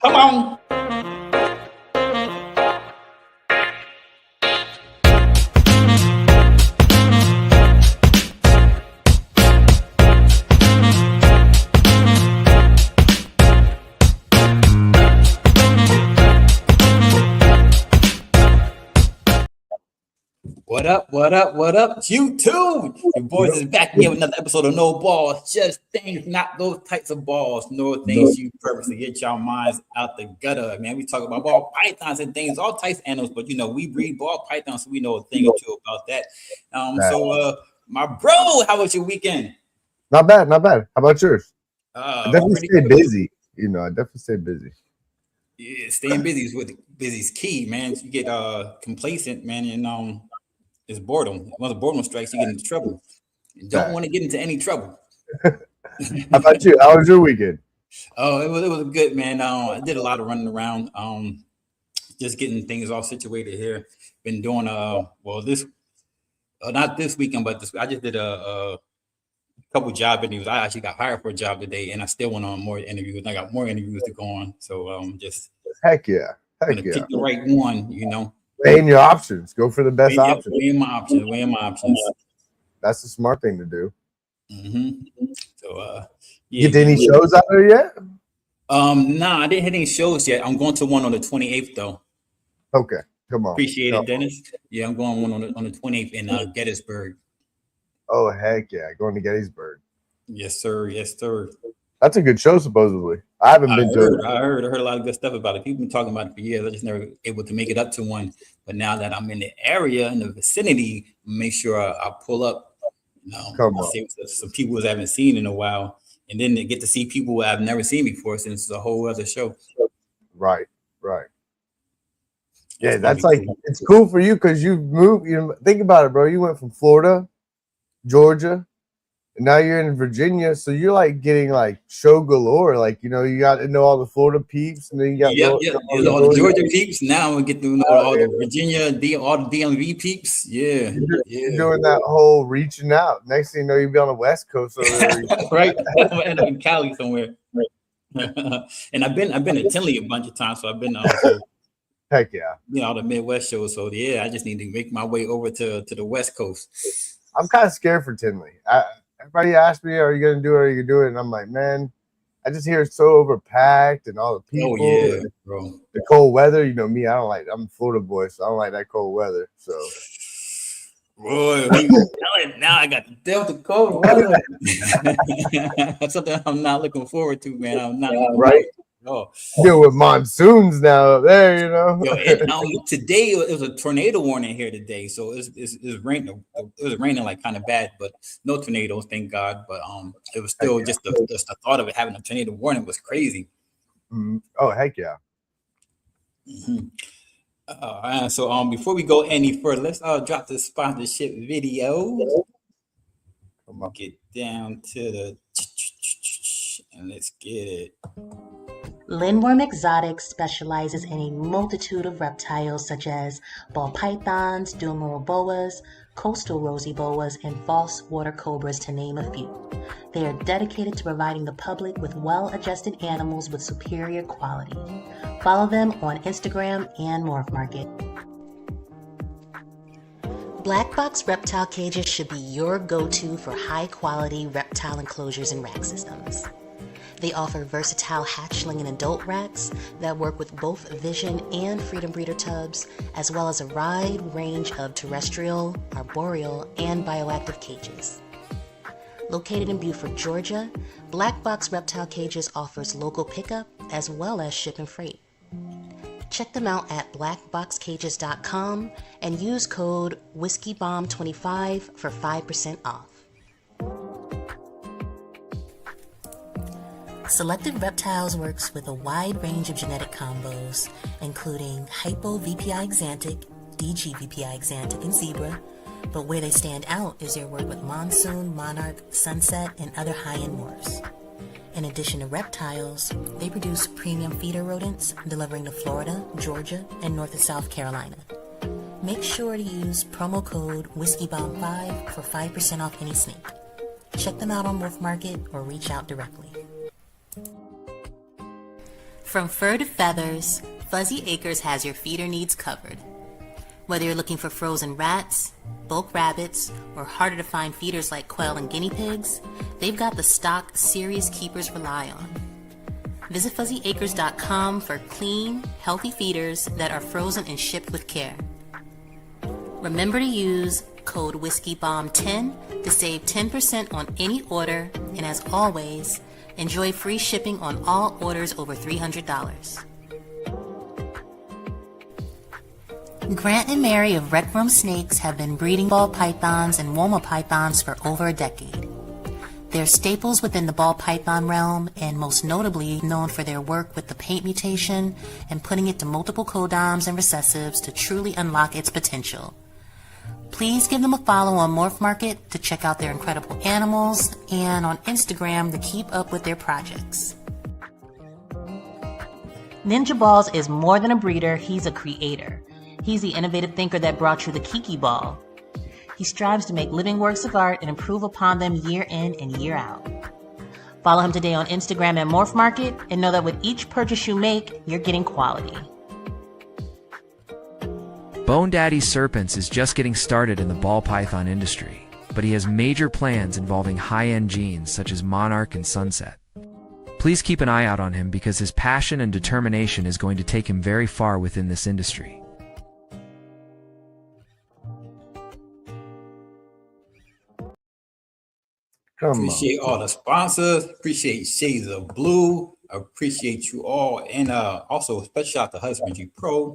Come on. What up? What up? What up? YouTube. Your boys is back here with another episode of No Balls. Just things, not those types of balls. No things you purposely get your minds out the gutter. Man, we talk about ball pythons and things, all types of animals, but we breed ball pythons, so we know a thing or two about that. My bro, how was your weekend? Not bad. How about yours? I definitely stay busy. I definitely stay busy. Yeah, staying busy is key, man. You get complacent, man, and it's boredom. Once boredom strikes, you get into trouble. You don't want to get into any trouble. How about you? How was your weekend? Oh, it was good, man. I did a lot of running around, just getting things all situated here. Been doing not this weekend, but I just did a couple job interviews. I actually got hired for a job today, and I still went on more interviews. I got more interviews to go on, so just heck yeah, pick the right one, Weighing your options. Go for the best option. Weighing my options. That's the smart thing to do. Mm-hmm. So, you did any shows out there yet? Nah, I didn't hit any shows yet. I'm going to one on the 28th though. Okay, come on. Appreciate it, Dennis. Yeah, I'm going one on the 28th in Gettysburg. Oh heck yeah, going to Gettysburg. Yes, sir. Yes, sir. That's a good show, supposedly. I haven't been to it. I heard a lot of good stuff about it. People been talking about it for years. I just never able to make it up to one. But now that I'm in the area, in the vicinity, make sure I pull up. See some people I haven't seen in a while, and then to get to see people I've never seen before, since it's a whole other show. Right. Yeah, that's like it's cool for you because you've moved. Think about it, bro. You went from Florida, Georgia. Now you're in Virginia, so you're like getting like show galore. Like you got to know all the Florida peeps, and then you got all the Georgia peeps. Now we get to know all the Virginia, all the DMV peeps. Yeah, you're doing that whole reaching out. Next thing you know, you'll be on the West Coast over there. Right, I'm gonna end up in Cali somewhere. And I've been to Tinley a bunch of times, so I've been heck yeah, all the Midwest shows. So yeah, I just need to make my way over to the West Coast. I'm kind of scared for Tinley. Everybody asks me, "Are you gonna do it? Are you gonna do it?" And I'm like, man, I just hear it's so overpacked and all the people. Oh yeah, bro. The cold weather, me. I'm a Florida boy, so I don't like that cold weather. So, boy, now I got to deal with the cold weather. That's something I'm not looking forward to, man. I'm not right. Oh, deal with monsoons now up there, today it was a tornado warning here today, so it's raining. It was raining like kind of bad, but no tornadoes, thank God. But it was still just the thought of it having a tornado warning was crazy. Mm-hmm. Oh heck yeah. Mm-hmm. So before we go any further, let's drop the sponsorship video. Come on. Get down to the and let's get it. Lindworm Exotics specializes in a multitude of reptiles such as ball pythons, duomoral boas, coastal rosy boas, and false water cobras, to name a few. They are dedicated to providing the public with well-adjusted animals with superior quality. Follow them on Instagram and Morph Market. Black Box Reptile Cages should be your go-to for high-quality reptile enclosures and rack systems. They offer versatile hatchling and adult racks that work with both Vision and Freedom Breeder tubs, as well as a wide range of terrestrial, arboreal, and bioactive cages. Located in Beaufort, Georgia, Black Box Reptile Cages offers local pickup as well as ship and freight. Check them out at blackboxcages.com and use code WhiskeyBomb25 for 5% off. Selected Reptiles works with a wide range of genetic combos, including Hypo-VPI Xanthic, DG-VPI Xanthic, and Zebra, but where they stand out is their work with Monsoon, Monarch, Sunset, and other high-end morphs. In addition to reptiles, they produce premium feeder rodents, delivering to Florida, Georgia, and North and South Carolina. Make sure to use promo code WhiskeyBomb5 for 5% off any snake. Check them out on Morph Market or reach out directly. From fur to feathers, Fuzzy Acres has your feeder needs covered. Whether you're looking for frozen rats, bulk rabbits, or harder to find feeders like quail and guinea pigs, they've got the stock serious keepers rely on. Visit fuzzyacres.com for clean, healthy feeders that are frozen and shipped with care. Remember to use code WhiskeyBomb10 to save 10% on any order, and as always, enjoy free shipping on all orders over $300. Grant and Mary of Rec Room Snakes have been breeding ball pythons and Woma pythons for over a decade. They're staples within the ball python realm, and most notably known for their work with the paint mutation and putting it to multiple codoms and recessives to truly unlock its potential. Please give them a follow on Morph Market to check out their incredible animals, and on Instagram to keep up with their projects. Ninja Balls is more than a breeder, he's a creator. He's the innovative thinker that brought you the Kiki Ball. He strives to make living works of art and improve upon them year in and year out. Follow him today on Instagram at Morph Market, and know that with each purchase you make, you're getting quality. Bone Daddy Serpents is just getting started in the ball python industry, but he has major plans involving high-end genes such as Monarch and Sunset. Please keep an eye out on him because his passion and determination is going to take him very far within this industry. Appreciate all the sponsors. Appreciate Shades of Blue. Appreciate you all. And also, special shout out to Husbandry Pro.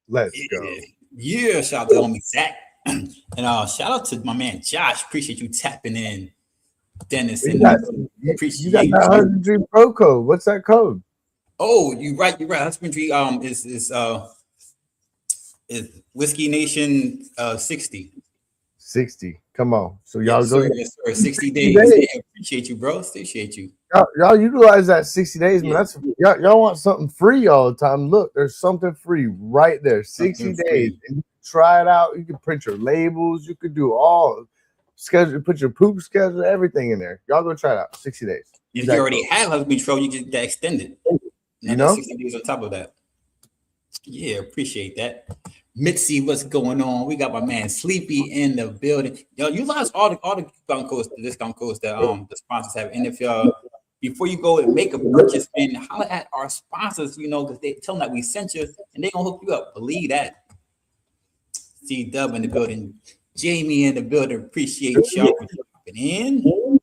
Let's go. Yeah, shout out to homie Zach. And shout out to my man Josh. Appreciate you tapping in. Dennis, and you got that Husbandry Pro code. What's that code? Oh, you're right. Husbandry is Whiskey Nation 60. 60. Come on. So y'all go. Yes, sir. 60 days. Yeah, appreciate you, bro. Appreciate you. Y'all utilize that 60 days, man. That's y'all want something free all the time. Look, there's something free right there. 60 days. And you can try it out. You can print your labels. You could do all schedule, put your poop schedule, everything in there. Y'all go try it out. 60 days. If you already have Husbandry Pro, you get that extended. You know, 60 days on top of that. Yeah, appreciate that. Mitzi, what's going on? We got my man Sleepy in the building. Yo, you lost all the discount codes that the sponsors have. And if before you go and make a purchase, and holler at our sponsors, because they tell them that we sent you and they gonna hook you up. Believe that. C Dub in the building. Jamie in the building, appreciate y'all for jumping in.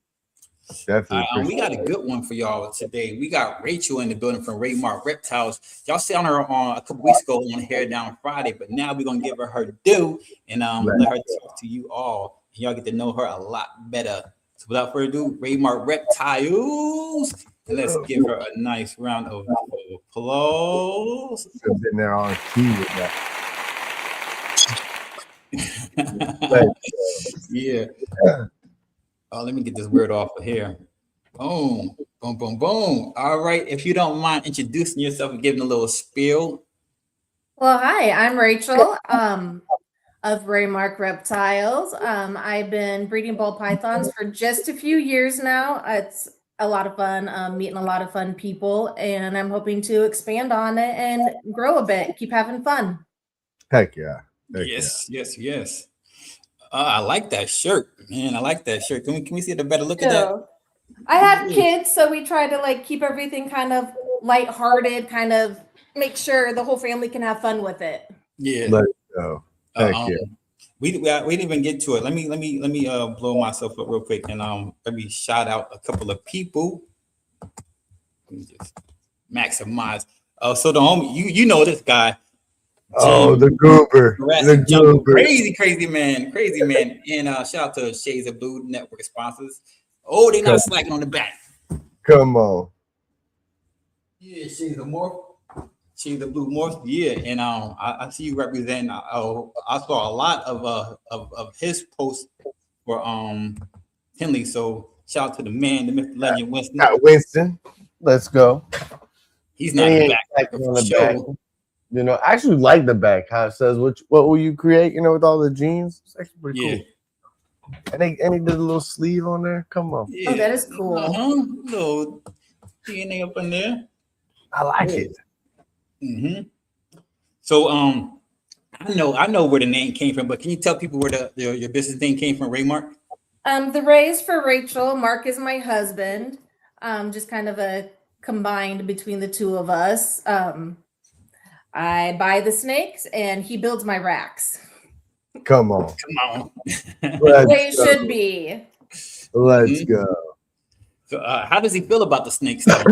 Definitely. We got a good one for y'all today. We got Rachel in the building from Raymark Reptiles. Y'all saw her on a couple weeks ago on Hair Down Friday, but now we're gonna give her her due and let her talk to you all. And y'all get to know her a lot better. So without further ado, Raymark Reptiles, and let's give her a nice round of applause. Been there on key with that. Yeah. Oh, let me get this word off of here. Boom, boom, boom, boom. All right. If you don't mind introducing yourself and giving a little spiel. Well, hi, I'm Rachel of Raymark Reptiles. I've been breeding ball pythons for just a few years now. It's a lot of fun, meeting a lot of fun people, and I'm hoping to expand on it and grow a bit, keep having fun. Heck yeah. Yes. I like that shirt, man. I like that shirt. Can we see a better look at that? I have kids, so we try to like keep everything kind of lighthearted, kind of make sure the whole family can have fun with it. Yeah. Let's go. Heck yeah. We didn't even get to it. Let me blow myself up real quick and let me shout out a couple of people. Let me just maximize. So the homie, you know this guy. The goober. Crazy man. And shout out to Shades of Blue Network sponsors. Oh, they not slacking on the back. Come on. Yeah, Shades of Blue Morph. Yeah, and I see you represent. I saw a lot of his posts for Henley. So shout out to the man, the myth, the legend, Winston. Winston. Let's go. He's not back for sure. You know, I actually like the back how it says what will you create, you know, with all the jeans. It's actually pretty cool. And they did a little sleeve on there. Come on. Oh, that is cool. Little DNA up in there. I like it. Mm-hmm. So I know where the name came from, but can you tell people where your business name came from, Raymark? The Ray is for Rachel. Mark is my husband. Just kind of a combined between the two of us. I buy the snakes and he builds my racks. Come on. The way it should be. Let's go. So how does he feel about the snakes though?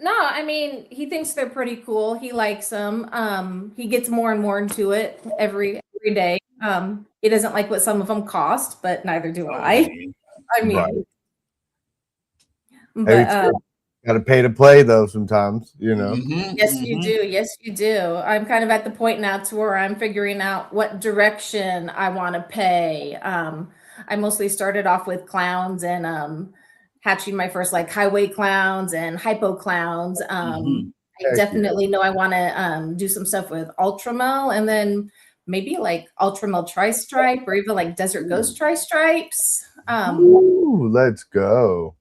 No, I mean, he thinks they're pretty cool. He likes them. He gets more and more into it every day. He doesn't like what some of them cost, but neither do I. I mean, Right. but got to pay to play though sometimes, you know. Yes, you do. Yes, you do. I'm kind of at the point now to where I'm figuring out what direction I want to pay. I mostly started off with clowns and hatching my first like highway clowns and hypo clowns. I definitely know I want to do some stuff with Ultramel and then maybe like Ultramel tri-stripe or even like Desert Ghost tri-stripes. Ooh, let's go.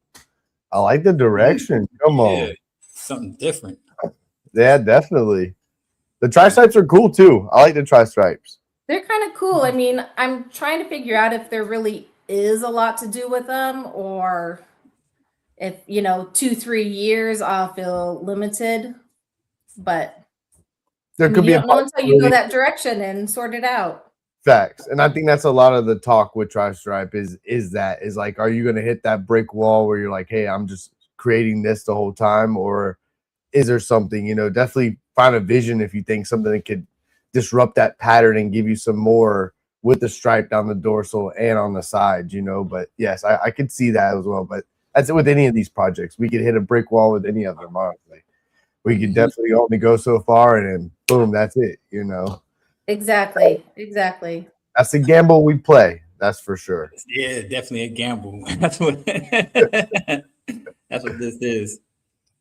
I like the direction. Come on. Something different. Yeah, definitely. The tri-stripes are cool too. I like the tri-stripes. They're kind of cool. I mean, I'm trying to figure out if there really is a lot to do with them or if, 2-3 years I'll feel limited. But There could be you don't know until you go that direction and sort it out. Facts. And I think that's a lot of the talk with tri-stripe is like, are you going to hit that brick wall where you're like, hey, I'm just creating this the whole time? Or is there something, definitely find a vision if you think something that could disrupt that pattern and give you some more with the stripe down the dorsal and on the sides, but yes, I could see that as well. But that's it with any of these projects. We could hit a brick wall with any of them, honestly. We could definitely only go so far and then boom, that's it, Exactly. That's the gamble we play. That's for sure. Yeah, definitely a gamble. That's what that's what this is.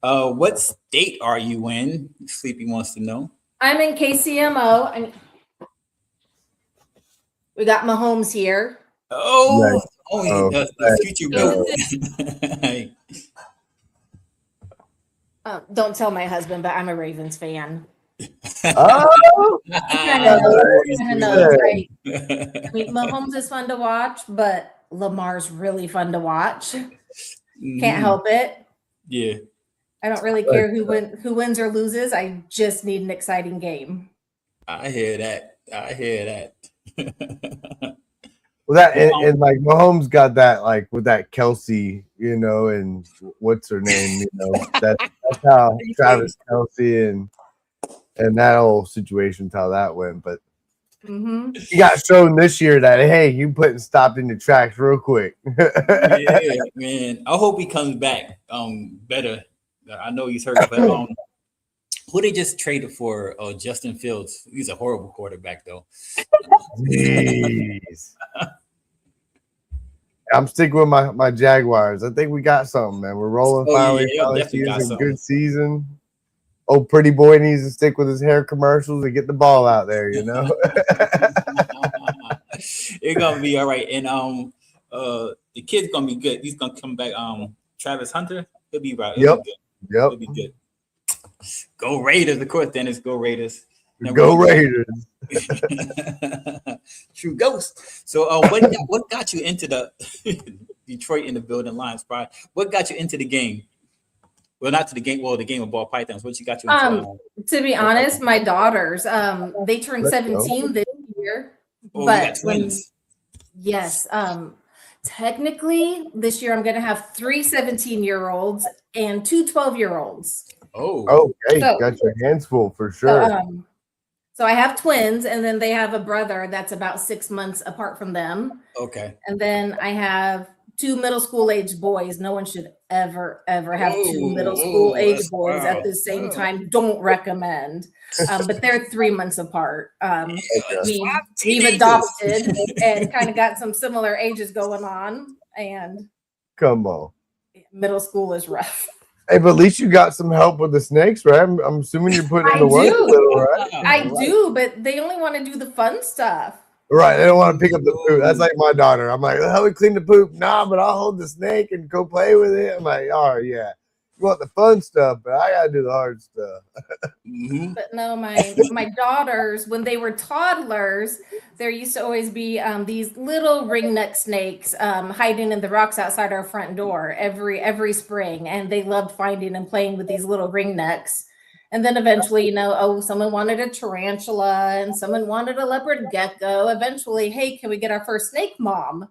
What state are you in? Sleepy wants to know. I'm in KCMO. We got Mahomes here. Oh, nice. The future goat. Don't tell my husband, but I'm a Ravens fan. Oh, I know, right? I mean, Mahomes is fun to watch, but Lamar's really fun to watch. Can't help it. Yeah. I don't really care who wins or loses. I just need an exciting game. I hear that. Well, that and like Mahomes got that like with that Kelsey, and what's her name, that's how Travis Kelsey and that whole situation's how that went. But he got shown this year that hey, you stopped in the tracks real quick. Yeah, man. I hope he comes back better. I know he's hurt, but who they just traded for Justin Fields. He's a horrible quarterback though. Jeez. I'm sticking with my Jaguars. I think we got something, man. We're rolling finally. It's a good season. Oh, pretty boy needs to stick with his hair commercials and get the ball out there, It's gonna be all right. And the kid's gonna be good. He's gonna come back. Travis Hunter, he'll be right. Yep. He'll be good. Go Raiders, of course. Dennis, go Raiders. Go Raiders. True Ghost. So what got you into the Detroit in the building Lions pride? What got you into the game? Well, not to the game. Well, the game of ball pythons. What you got you into? To be honest, my daughters, they turned 17 this year. Oh, but you got twins. Yes. Technically, this year I'm going to have 3 17-year-olds and 2 12-year-olds. Oh, okay. So, got your hands full for sure. So I have twins, and then they have a brother that's about 6 months apart from them. Okay. And then I have 2 middle school age boys. No one should ever have 2 middle school age boys at the same time. Don't recommend. But they're 3 months apart. We've adopted and kind of got some similar ages going on. And come on, middle school is rough. Hey, but at least you got some help with the snakes, right? I'm assuming you're putting in the work a little, right? I do, but they only want to do the fun stuff. Right. They don't want to pick up the poop. That's like my daughter. I'm like, how we clean the poop? Nah, but I'll hold the snake and go play with it. I'm like, oh yeah. You want the fun stuff, but I gotta do the hard stuff. But no, my daughters, when they were toddlers, there used to always be these little ringneck snakes hiding in the rocks outside our front door every spring, and they loved finding and playing with these little ringnecks. And then eventually, someone wanted a tarantula and someone wanted a leopard gecko. Eventually, hey, can we get our first snake, Mom?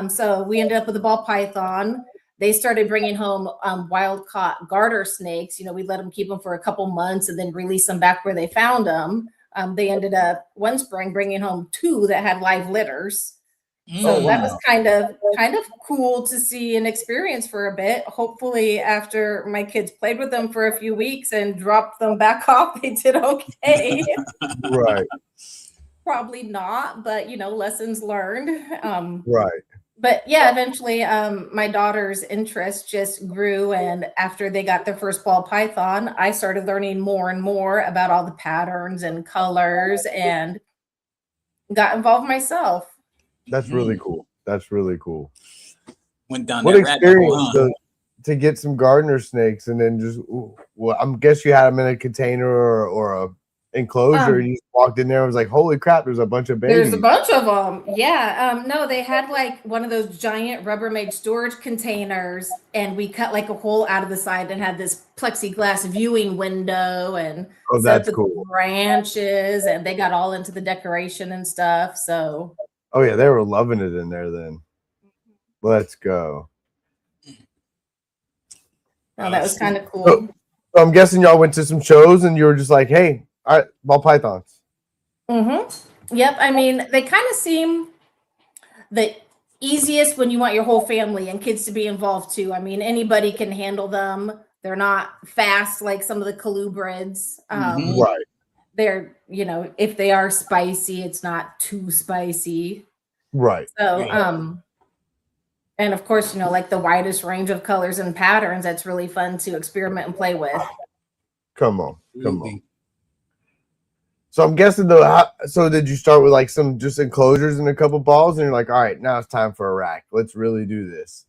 So we ended up with a ball python. They started bringing home wild caught garter snakes. We let them keep them for a couple months and then release them back where they found them. They ended up one spring bringing home 2 that had live litters. So that was kind of cool to see and experience for a bit. Hopefully, after my kids played with them for a few weeks and dropped them back off, they did okay. Right. Probably not, but lessons learned. Right. But yeah, eventually my daughter's interest just grew. And after they got their first ball python, I started learning more and more about all the patterns and colors and got involved myself. That's really cool. That's really cool. Went down what that experience rabbit hole, to get some gardener snakes and then just, I guess you had them in a container or a enclosure. You just walked in there and was like, holy crap, there's a bunch of babies. There's a bunch of them. Yeah. No, they had like one of those giant Rubbermaid storage containers, and we cut like a hole out of the side and had this plexiglass viewing window and that's cool. branches, and they got all into the decoration and stuff. So oh yeah, they were loving it in there then. Let's go. Oh, that was kind of cool. So I'm guessing y'all went to some shows and you were just like, hey, all right, ball pythons. Yep. I mean, they kind of seem the easiest when you want your whole family and kids to be involved too. I mean, anybody can handle them. They're not fast like some of the colubrids. Right. They're, if they are spicy, it's not too spicy. Right. So, and of course, like the widest range of colors and patterns, that's really fun to experiment and play with. Come on. So I'm guessing though, so did you start with like some just enclosures and a couple balls and you're like, all right, now it's time for a rack. Let's really do this.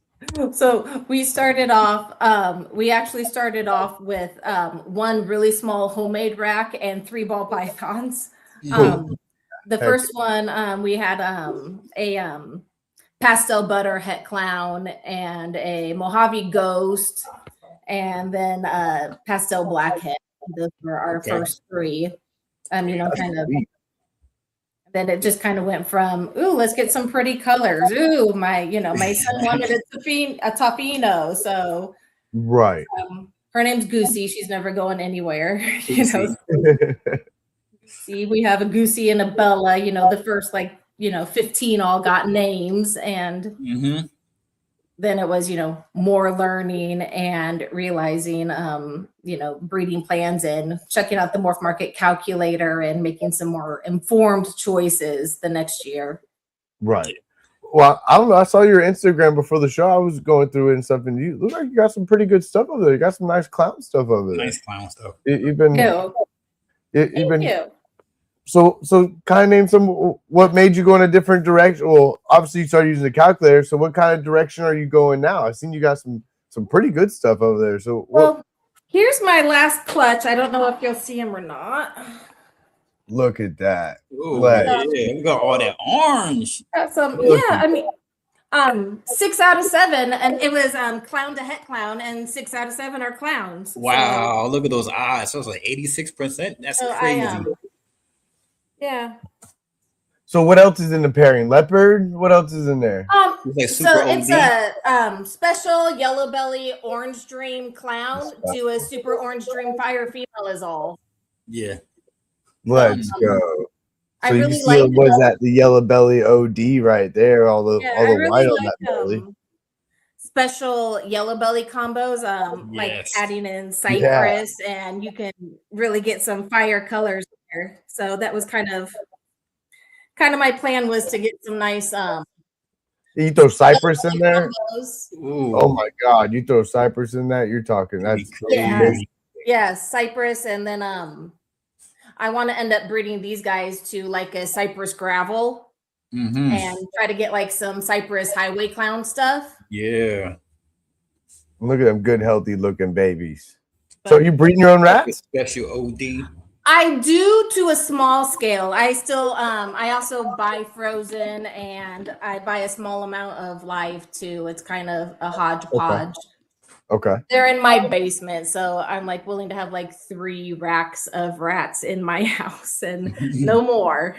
So we started off, we actually started off with one really small homemade rack and 3 ball pythons. The first one, we had a pastel butter het clown and a Mojave ghost and then pastel black het. Those were our first 3. Kind of. Then it just kind of went from, ooh, let's get some pretty colors. Ooh, my son wanted a tofino. So right. Her name's Goosey. She's never going anywhere. See, we have a Goosey and a Bella. The first 15 all got names, and then it was more learning and realizing breeding plans and checking out the Morph Market calculator and making some more informed choices the next year. Right. Well, I don't know. I saw your Instagram before the show. I was going through it and stuff, and you look like you got some pretty good stuff over there. You got some nice clown stuff over there. Nice clown stuff. You've been. Thank you. So kind of name some. What made you go in a different direction? Well, obviously you started using the calculator. So what kind of direction are you going now? I've seen you got some pretty good stuff over there. So well, here's my last clutch. I don't know if you'll see him or not. Look at that. Ooh, yeah, we got all that orange. Got some, yeah. I mean, 6 out of 7, and it was clown to het clown, and 6 out of 7 are clowns. Wow, look at those eyes. So it's like 86%. That's crazy. Yeah. So what else is in the pairing? Leopard? What else is in there? It's a special yellow belly orange dream clown to a super orange dream fire female is all. Yeah. Let's go. I So really you see, like was that the yellow belly OD right there? All the really white on that belly. Special yellow belly combos, like Yes. adding in cypress, and you can really get some fire colors there. So that was kind of my plan, was to get some nice You throw cypress in there. Ooh. Oh my God! You throw cypress in that, you're talking. That's crazy. Yeah, cypress, and then I want to end up breeding these guys to like a cypress gravel and try to get like some cypress highway clown stuff. Yeah. Look at them good, healthy looking babies. So you breeding your own rats? Special OD. I do to a small scale. I still I also buy frozen and I buy a small amount of live too. It's kind of a hodgepodge. Okay. They're in my basement, so I'm like willing to have like 3 racks of rats in my house and no more.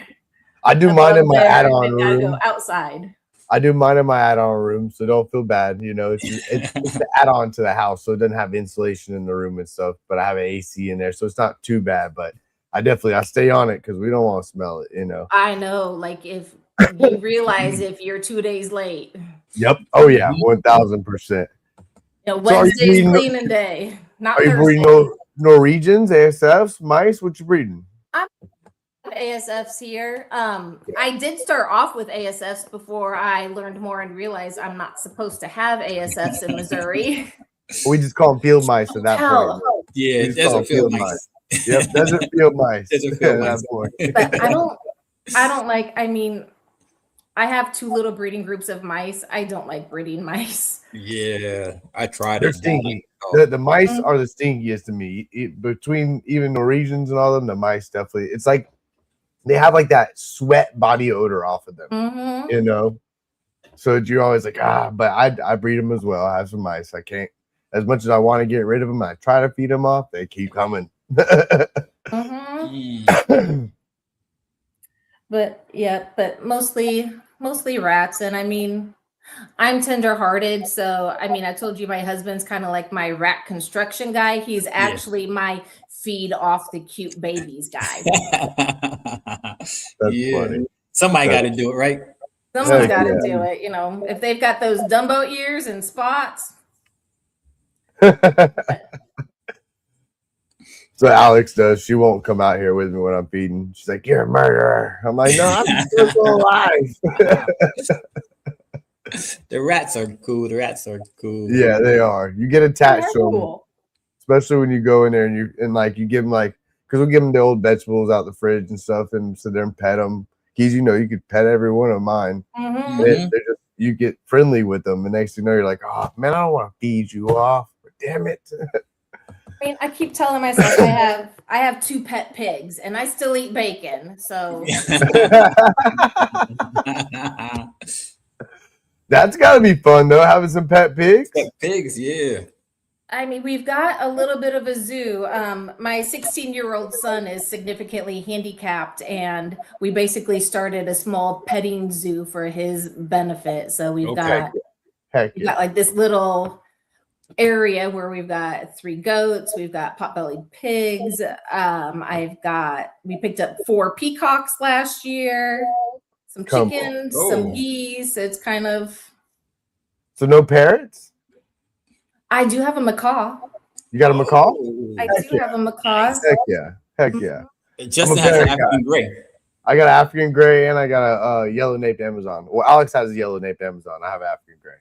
I do mine in my add-on room. Go outside. I do mine in my add-on room, so don't feel bad. You know, it's the add-on to the house, so it doesn't have insulation in the room and stuff. But I have an AC in there, so it's not too bad. But I stay on it because we don't want to smell it. You know. I know, like if you realize if you're 2 days late. Yep. Oh yeah, 1000%. Wednesday's cleaning day. Not are you breeding Norwegians, ASFs, mice? What you breeding? I'm ASFs here. I did start off with ASFs before I learned more and realized I'm not supposed to have ASFs in Missouri. We just call them field mice at that point. Yeah, desert field mice. Yep, desert field mice. Desert field mice. But I don't like. I mean, I have 2 little breeding groups of mice. I don't like breeding mice. Yeah, I tried. They're stinky. The mice are the stinkiest to me. Between even Norwegians and all of them, the mice definitely. It's like they have like that sweat body odor off of them. You know, so you're always like But I breed them as well. I have some mice. I can't, as much as I want to get rid of them. I try to feed them off. They keep coming. But mostly rats. And I mean, I'm tenderhearted. So, I mean, I told you my husband's kind of like my rat construction guy. He's actually my feed off the cute babies guy. That's funny. Somebody got to do it, right? Someone's got to do it. You know, if they've got those Dumbo ears and spots. So Alex does. She won't come out here with me when I'm feeding. She's like, "You're a murderer." I'm like, "No, I'm still alive." The rats are cool. Yeah, they are. You get attached to them, especially when you go in there and you give them because we'll give them the old vegetables out the fridge and stuff, and sit there and pet them. Because you could pet every one of mine. You get friendly with them, and next thing you know, you're like, "Oh man, I don't want to feed you off, but damn it." I mean, I keep telling myself I have 2 pet pigs, and I still eat bacon. So that's got to be fun, though, having some pet pigs. Pet pigs, yeah. I mean, we've got a little bit of a zoo. My 16-year-old son is significantly handicapped, and we basically started a small petting zoo for his benefit. So we've got like this little area where we've got 3 goats, we've got pot-bellied pigs. We picked up 4 peacocks last year, some chickens, some geese. It's kind of. So no parrots? I do have a macaw. You got a macaw? I do have a macaw. Heck yeah. Justin has an African gray. I got an African gray and I got a yellow naped Amazon. Well, Alex has a yellow naped Amazon. I have African gray.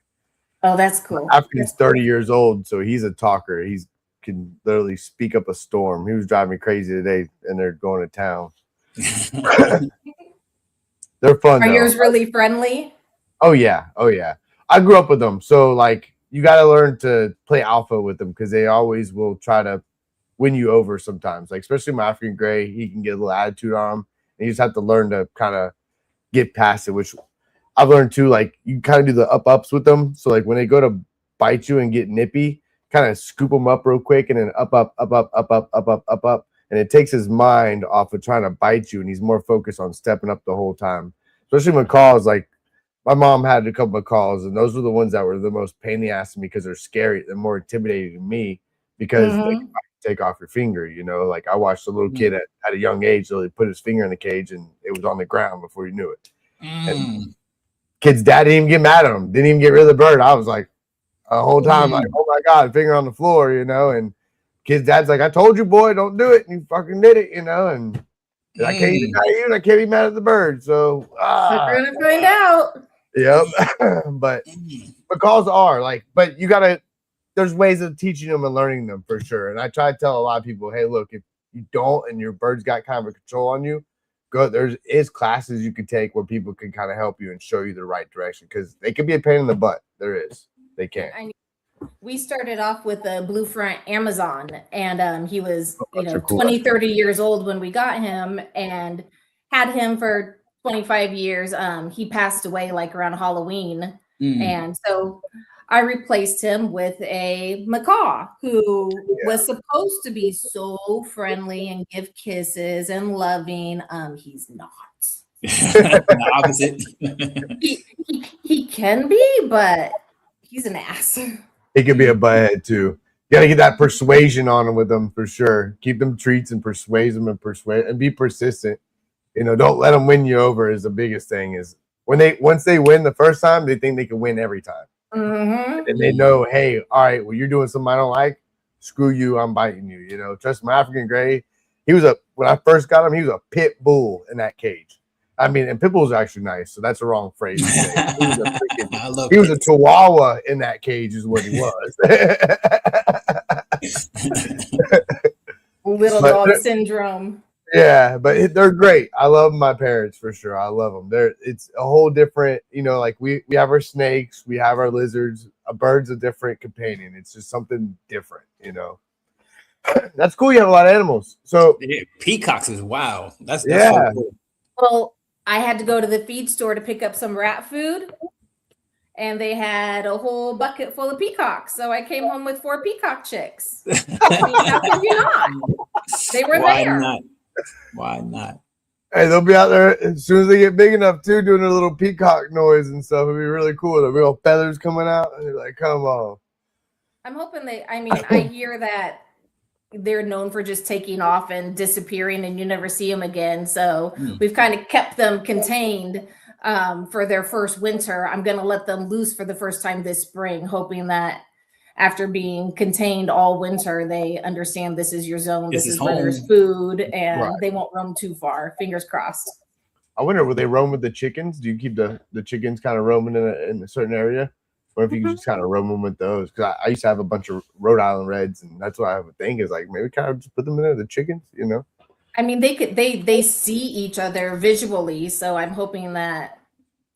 Oh, that's cool. African's 30 years old, so he's a talker. He can literally speak up a storm. He was driving me crazy today, and they're going to town. They're fun. Are yours really friendly? Oh yeah. I grew up with them, so like you got to learn to play alpha with them because they always will try to win you over sometimes. Like especially my African gray, he can get a little attitude on him, and you just have to learn to kind of get past it, which I've learned too, like you kind of do the ups with them. So like when they go to bite you and get nippy, kind of scoop them up real quick and then up. And it takes his mind off of trying to bite you and he's more focused on stepping up the whole time. Especially macaws, like my mom had a couple of macaws and those were the ones that were the most pain in the ass to me because they're scary. They're more intimidating to me because they can take off your finger, like I watched a little kid at a young age, so he put his finger in the cage and it was on the ground before you knew it. And kid's dad didn't even get mad at him. Didn't even get rid of the bird. I was like, the whole time, like, oh my God, finger on the floor, and kid's dad's like, I told you, boy, don't do it. And you fucking did it, and I can't even mad at you and I can't be mad at the bird. So we're going to find out. Yep. But macaws are like, but you gotta. There's ways of teaching them and learning them for sure. And I try to tell a lot of people, hey, look, if you don't and your bird's got kind of a control on you, go. There is classes you could take where people can kind of help you and show you the right direction because they can be a pain in the butt. There is. They can. We started off with a blue front Amazon, and he was, Cool 20, 30 years old when we got him and had him for 25 years. He passed away like around Halloween. And so I replaced him with a macaw who was supposed to be so friendly and give kisses and loving. He's not. The opposite. He can be, but he's an ass. He can be a butthead too. You got to get that persuasion on them with them for sure. Keep them treats and persuade them and be persistent. Don't let them win you over is the biggest thing. Is once they win the first time, they think they can win every time. And they know, hey, all right, well, you're doing something I don't like. Screw you, I'm biting you. Trust my African gray. When I first got him, he was a pit bull in that cage. I mean, and pit bulls are actually nice, so that's the wrong phrase to say. He was a chihuahua in that cage, is what he was. Little dog syndrome. Yeah, but they're great. I love my parents for sure. I love them. It's a whole different, like we have our snakes, we have our lizards. A bird's a different companion. It's just something different, That's cool. You have a lot of animals. So peacocks is wild. That's so cool. Well, I had to go to the feed store to pick up some rat food, and they had a whole bucket full of peacocks. So I came home with 4 peacock chicks. How could you not? They were there. Why not? Hey, they'll be out there as soon as they get big enough too, doing a little peacock noise and stuff. It'll be really cool. There'll be all feathers coming out, and they're like, "Come on." I'm hoping I hear that they're known for just taking off and disappearing and you never see them again. So we've kind of kept them contained for their first winter. I'm going to let them loose for the first time this spring, hoping that after being contained all winter, they understand this is your zone. This is where there's food and they won't roam too far. Fingers crossed. I wonder, will they roam with the chickens? Do you keep the chickens kind of roaming in a certain area? Or if you can just kind of roam them with those, because I used to have a bunch of Rhode Island Reds, and that's what I would think is like maybe kind of just put them in there, the chickens, I mean, they see each other visually, so I'm hoping that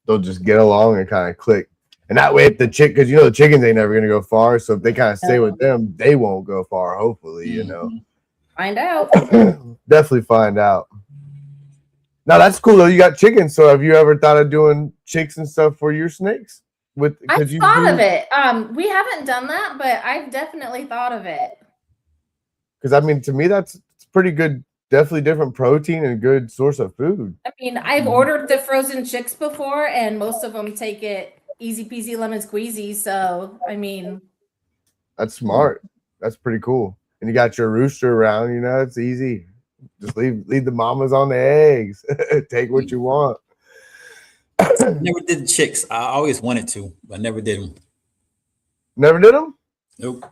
they'll just get along and kind of click, and that way, if the because the chickens ain't never gonna go far, so if they kind of stay with them, they won't go far. Hopefully, Find out. Definitely find out. Now that's cool though. You got chickens, so have you ever thought of doing chicks and stuff for your snakes? I've thought of it. We haven't done that, but I've definitely thought of it. Because I mean, to me, it's pretty good. Definitely different protein and good source of food. I mean, I've ordered the frozen chicks before, and most of them take it easy peasy lemon squeezy. So, I mean, that's smart. That's pretty cool. And you got your rooster around. It's easy. Just leave the mamas on the eggs. Take what you want. Never did the chicks. I always wanted to, but never did them. Never did them? Nope.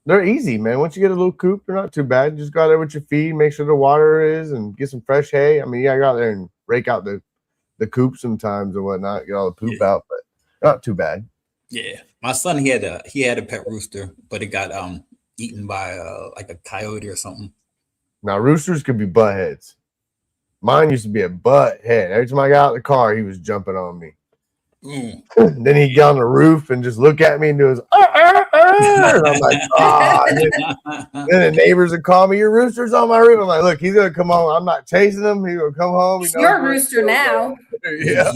They're easy, man. Once you get a little coop, they're not too bad. Just go out there with your feed, make sure the water is, and get some fresh hay. I mean, you gotta go out there and rake out the coop sometimes and whatnot, get all the poop out, but not too bad. Yeah, my son he had a pet rooster, but it got eaten by like a coyote or something. Now roosters could be butt heads. Mine used to be a butt head. Every time I got out of the car, he was jumping on me. Then he'd get on the roof and just look at me and do his and I'm like, oh. Then the neighbors would call me, your rooster's on my roof. I'm like, look, he's gonna come home. I'm not chasing him. He's gonna come home. You're a rooster now. Yeah.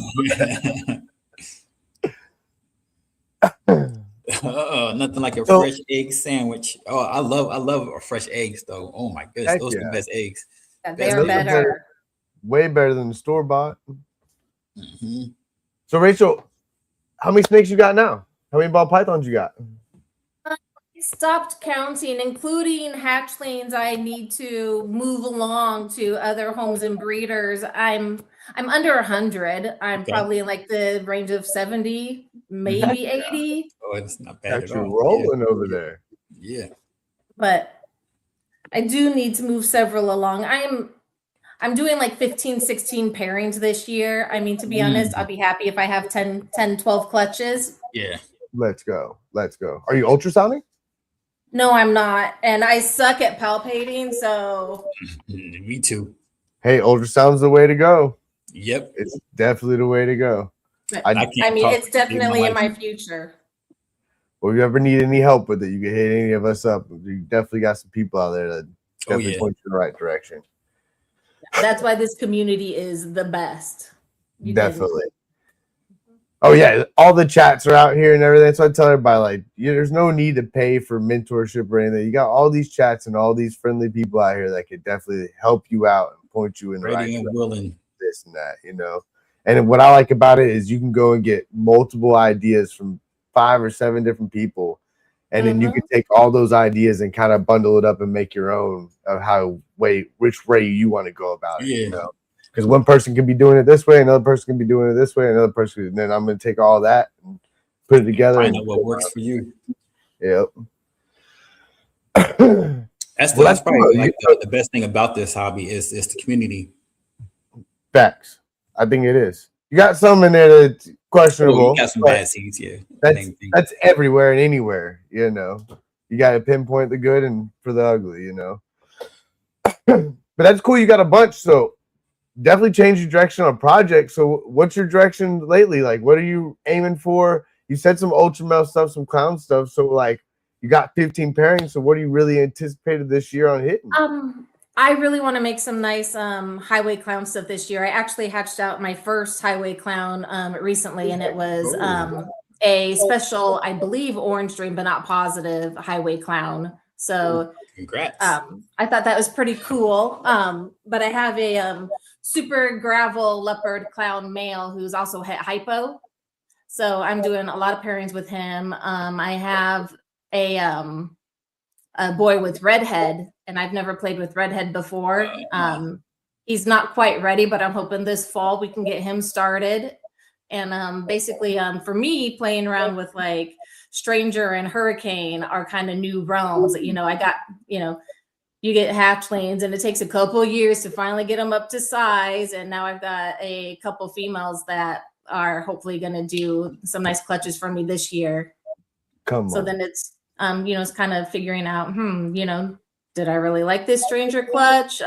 Nothing like a fresh egg sandwich. Oh, I love fresh eggs though. Oh my goodness, those are the best eggs. Yeah, they are better. Way better than the store bought. So Rachel, how many snakes you got now? How many ball pythons you got? I stopped counting, including hatchlings. I need to move along to other homes and breeders. I'm under 100. I'm probably in like the range of 70, maybe 80. Oh, it's not bad at all. You're rolling over there. Yeah. But I do need to move several along. I'm doing like 15, 16 pairings this year. I mean, to be honest, I'll be happy if I have 10, 12 clutches. Yeah. Let's go. Let's go. Are you ultrasounding? No, I'm not. And I suck at palpating, so. Me too. Hey, ultrasound's the way to go. Yep. It's definitely the way to go. I mean, it's definitely in my future. Well, if you ever need any help with it, you can hit any of us up. You definitely got some people out there that definitely point you in the right direction. That's why this community is the best. Definitely. Oh yeah, all the chats are out here and everything. So I tell everybody, like, there's no need to pay for mentorship or anything. You got all these chats and all these friendly people out here that could definitely help you out and point you in the right direction. Willing. This and that, And what I like about it is you can go and get multiple ideas from 5 or 7 different people, and then you can take all those ideas and kind of bundle it up and make your own of which way you want to go about it. Because one person can be doing it this way, another person can be doing it this way, another person, and then I'm going to take all that and put it together. Find out what works for you. Yep. That's probably like the best thing about this hobby is the community. Facts. I think it is. You got some in there that's questionable. You got some bad seeds, yeah. That's everywhere and anywhere, You got to pinpoint the good and for the ugly, But that's cool. You got a bunch, so definitely change your direction on projects. So what's your direction lately? Like, what are you aiming for? You said some ultra male stuff, some clown stuff. So like you got 15 pairings. So what do you really anticipated this year on hitting? I really want to make some nice highway clown stuff this year. I actually hatched out my first highway clown recently, and it was a special, I believe, orange dream, but not positive highway clown. So congrats. I thought that was pretty cool. But I have a super gravel leopard clown male who's also het hypo. So I'm doing a lot of pairings with him. I have a boy with redhead, and I've never played with redhead before. He's not quite ready, but I'm hoping this fall we can get him started. And basically, for me, playing around with like Stranger and Hurricane are kind of new realms. I got, you get hatchlings, and it takes a couple of years to finally get them up to size. And now I've got a couple females that are hopefully going to do some nice clutches for me this year. So then it's, it's kind of figuring out, did I really like this Stranger clutch?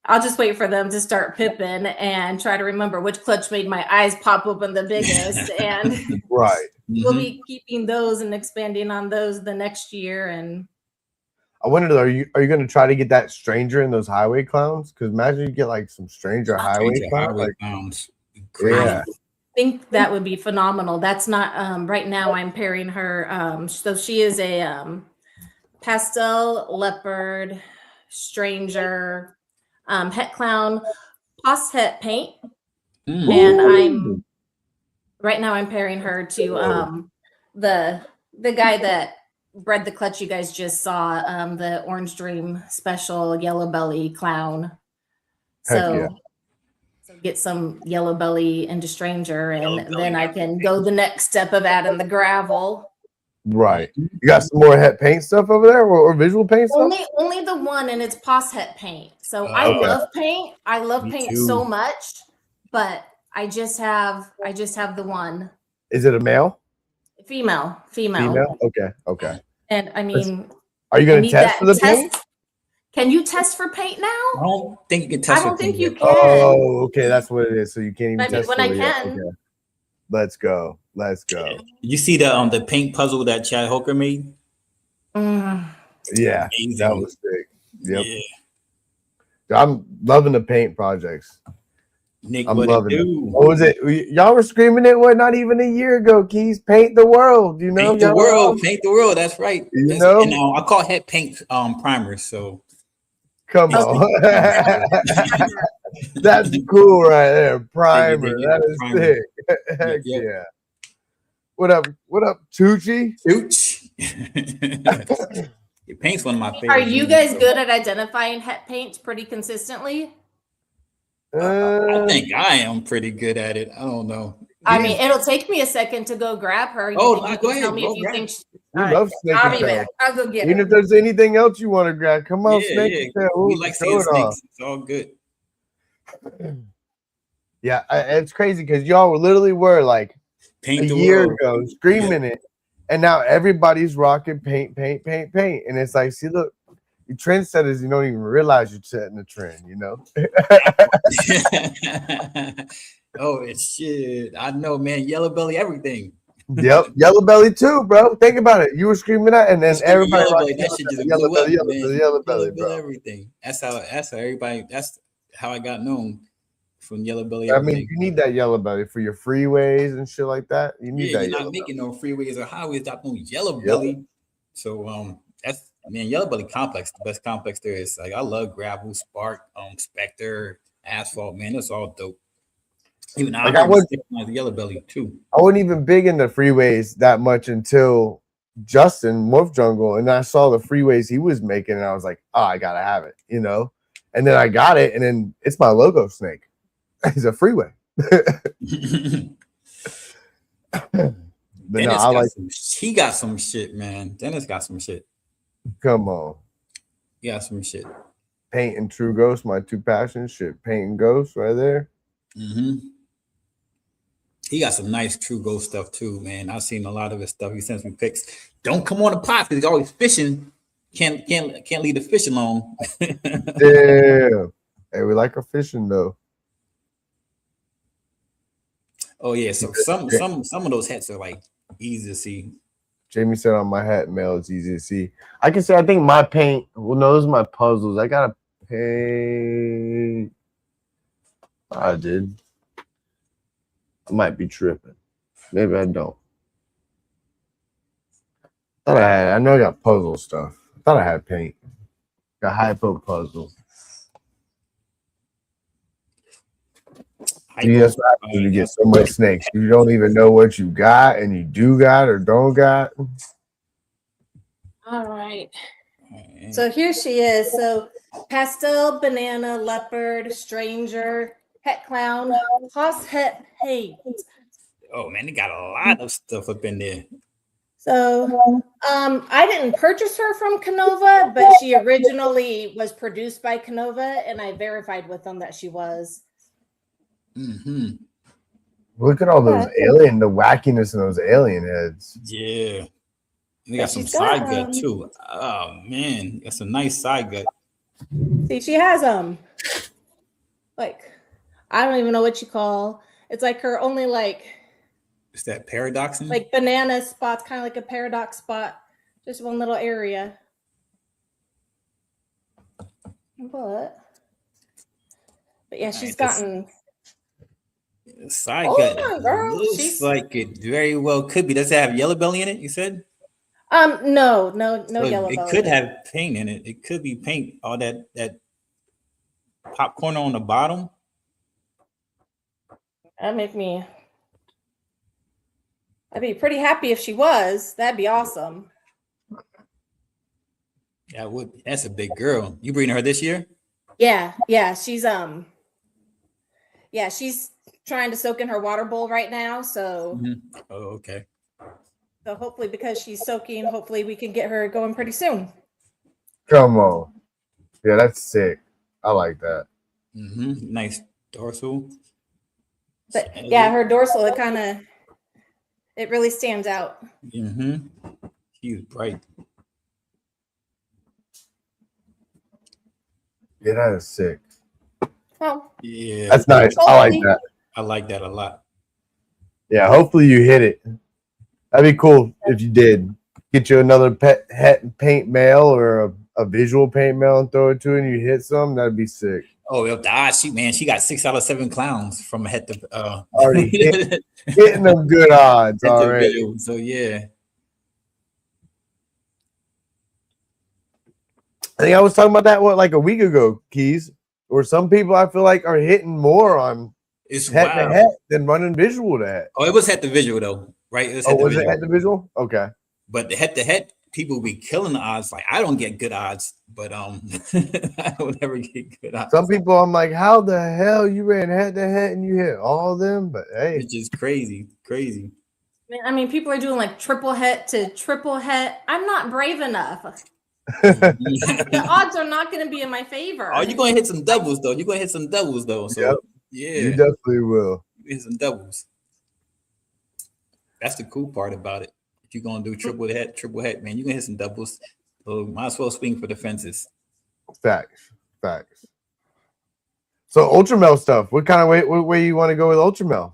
I'll just wait for them to start pipping and try to remember which clutch made my eyes pop open the biggest. And right. We'll be keeping those and expanding on those the next year. And I wonder, are you going to try to get that Stranger in those highway clowns? Because imagine you get like some Stranger highway clowns. Yeah. I think that would be phenomenal. That's not right now. I'm pairing her. So she is a pastel leopard Stranger het clown pos het paint, and right now I'm pairing her to the guy that bred the clutch you guys just saw, the Orange Dream special yellow belly clown. So get some yellow belly into Stranger, and then I can go the next step of adding the gravel. Right. You got some more het paint stuff over there, or visual paint stuff? Only the one, and it's pos het paint. So I love paint. I love paint so much, but I just have the one. Is it a male? Female. Okay. And I mean, are you going to test for the paint? Can you test for paint now? I don't think you can test. I don't think you can. Oh, okay, that's what it is. So you can't even test when I can. Okay. Let's go. You see the paint puzzle that Chad Hoker made? Yeah, amazing. That was sick. Yep. Yeah. I'm loving the paint projects. Nick, I'm loving it. What was it? Y'all were screaming it not even a year ago, Keys. Paint the world, Paint the world. That's right. You know? And I call het paint primers, so come on. That's cool right there. Primer. That is sick. Heck yeah. What up, Tucci? Your paint's one of my favorites. Are you guys good at identifying het paints pretty consistently? I think I am pretty good at it. I don't know. I mean, it'll take me a second to go grab her. Oh, You go can tell ahead. me if you think. We love snake I'll and be tail. back. I'll go get Even her. if there's anything else you want to grab, come on, Yeah, snake yeah. and tail. We Ooh, like show seeing it off. snakes. It's all good. Yeah, it's crazy because y'all literally were like Paint a the year world. ago screaming it, and now everybody's rocking paint, and it's like, see, look, you trendsetters, you don't even realize you're setting the trend, you know. Oh, it's shit. I know, man. Yellow belly, everything. Yep, yellow belly too, bro. Think about it. You were screaming that, and then Screaming everybody yellow belly, rocking that shit just yellow blew up, belly, man. yellow belly, bro. Everything. That's how everybody. That's how I got known from yellow belly. I Everything. mean, you need that yellow belly for your freeways and shit like that. You need Yeah, that. you're Yellow not making no freeways or highways without no yellow Yep. belly. So that's man, yellow belly complex, the best complex there is. Like I love gravel, spark, spectre, asphalt, man. That's all dope. Even Like, I was the yellow belly too. I wasn't even big into freeways that much until Justin Morph Jungle, and I saw the freeways he was making, and I was like, oh, I gotta have it, you know. And then I got it, and then it's my logo snake. It's a freeway. But no, I like. He got some shit, man. Dennis got some shit. Come on, He got some shit. Paint and True Ghost, my two passions. Shit, Paint and Ghost, right there. He got some nice True Ghost stuff too, man. I've seen a lot of his stuff. He sends me pics. Don't come on the pot because he's always fishing. Can't leave the fish alone. Yeah. Hey, we like our fishing though. Oh yeah, so some of those hats are like easy to see. Jamie said on my hat mail it's easy to see. I can say I think my paint. Well, no, those are my puzzles. I gotta paint. I did. I might be tripping. Maybe I don't. I know I got puzzle stuff. I thought I had paint. Got hypo puzzle. See, that's what happens when you get so much snakes. You don't even know what you got, and you do got or don't got. All right. So here she is. So pastel, banana, leopard, stranger, het clown, hoss het hate. Oh man, they got a lot of stuff up in there. So I didn't purchase her from Canova, but she originally was produced by Canova, and I verified with them that she was. Look at all those the wackiness in those alien heads. Yeah. They got some side gut too. Oh man, that's a nice side gut. See, she has like, I don't even know what you call. It's like her only like. Is that paradoxing? Like banana spots, kind of like a paradox spot, just one little area. But yeah, she's gotten. Side gut looks she's like it very well could be. Does it have yellow belly in it? You said? No So yellow it belly. could have paint in it. It could be paint. All that popcorn on the bottom. That'd make me. I'd be pretty happy if she was. That'd be awesome. That would. That's a big girl. You breeding her this year? Yeah. She's she's trying to soak in her water bowl right now. So. Oh, okay. So hopefully, because she's soaking, hopefully we can get her going pretty soon. Come on. Yeah, that's sick. I like that. Nice dorsal. But yeah, her dorsal, it really stands out. She's bright. Yeah, that is sick. Oh. Yeah. That's nice. I like that. I like that a lot. Yeah, hopefully you hit it. That'd be cool if you did. Get you another paint mail or a visual paint mail and throw it to her and you hit some. That'd be sick. Oh, she got 6 out of 7 clowns from head to already hitting them good odds already. So yeah. I think I was talking about that like a week ago, Keys. Or some people I feel like are hitting more on head to head than running visual to head. Oh, it was head to visual though, right? Was it head to visual? Okay. But the head to head, people be killing the odds. Like I don't get good odds, but I don't ever get good odds. Some people, I'm like, how the hell you ran head to head and you hit all of them? But hey, It's just crazy. I mean, people are doing like triple het to triple het. I'm not brave enough. The odds are not going to be in my favor. Oh, you're gonna hit some doubles though. So Yep. yeah, You definitely will. hit some doubles. That's the cool part about it. If you're gonna do triple head, man, you're gonna hit some doubles. So might as well swing for the fences. Facts. So Ultramel stuff. What kind of way you want to go with Ultramel?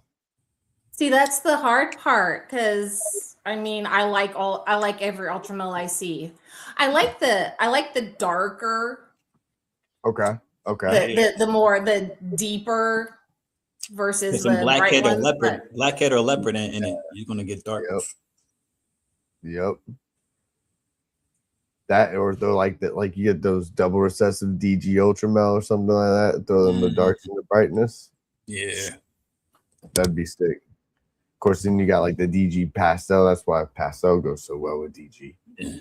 See, that's the hard part because I mean, I like every Ultramel I see. I like the darker. Okay. The deeper versus some the blackhead bright or ones, leopard, blackhead or leopard in it. You're gonna get dark. Yep. That or though like that, like you get those double recessive DG Ultramel or something like that. Throw them the dark and the brightness. Yeah, that'd be sick. Of course, then you got like the DG pastel. That's why pastel goes so well with DG.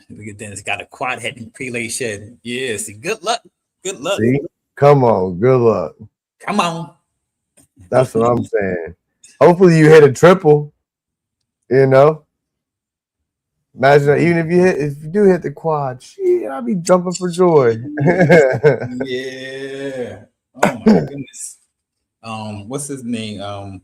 Look at that. It's got a quad head and prelay shed. Yeah, see, good luck. See? Come on, good luck. Come on. That's what I'm saying. Hopefully you hit a triple. You know? Imagine that, even if you do hit the quad, shit, I'll be jumping for joy. Yeah. Oh my goodness. What's his name?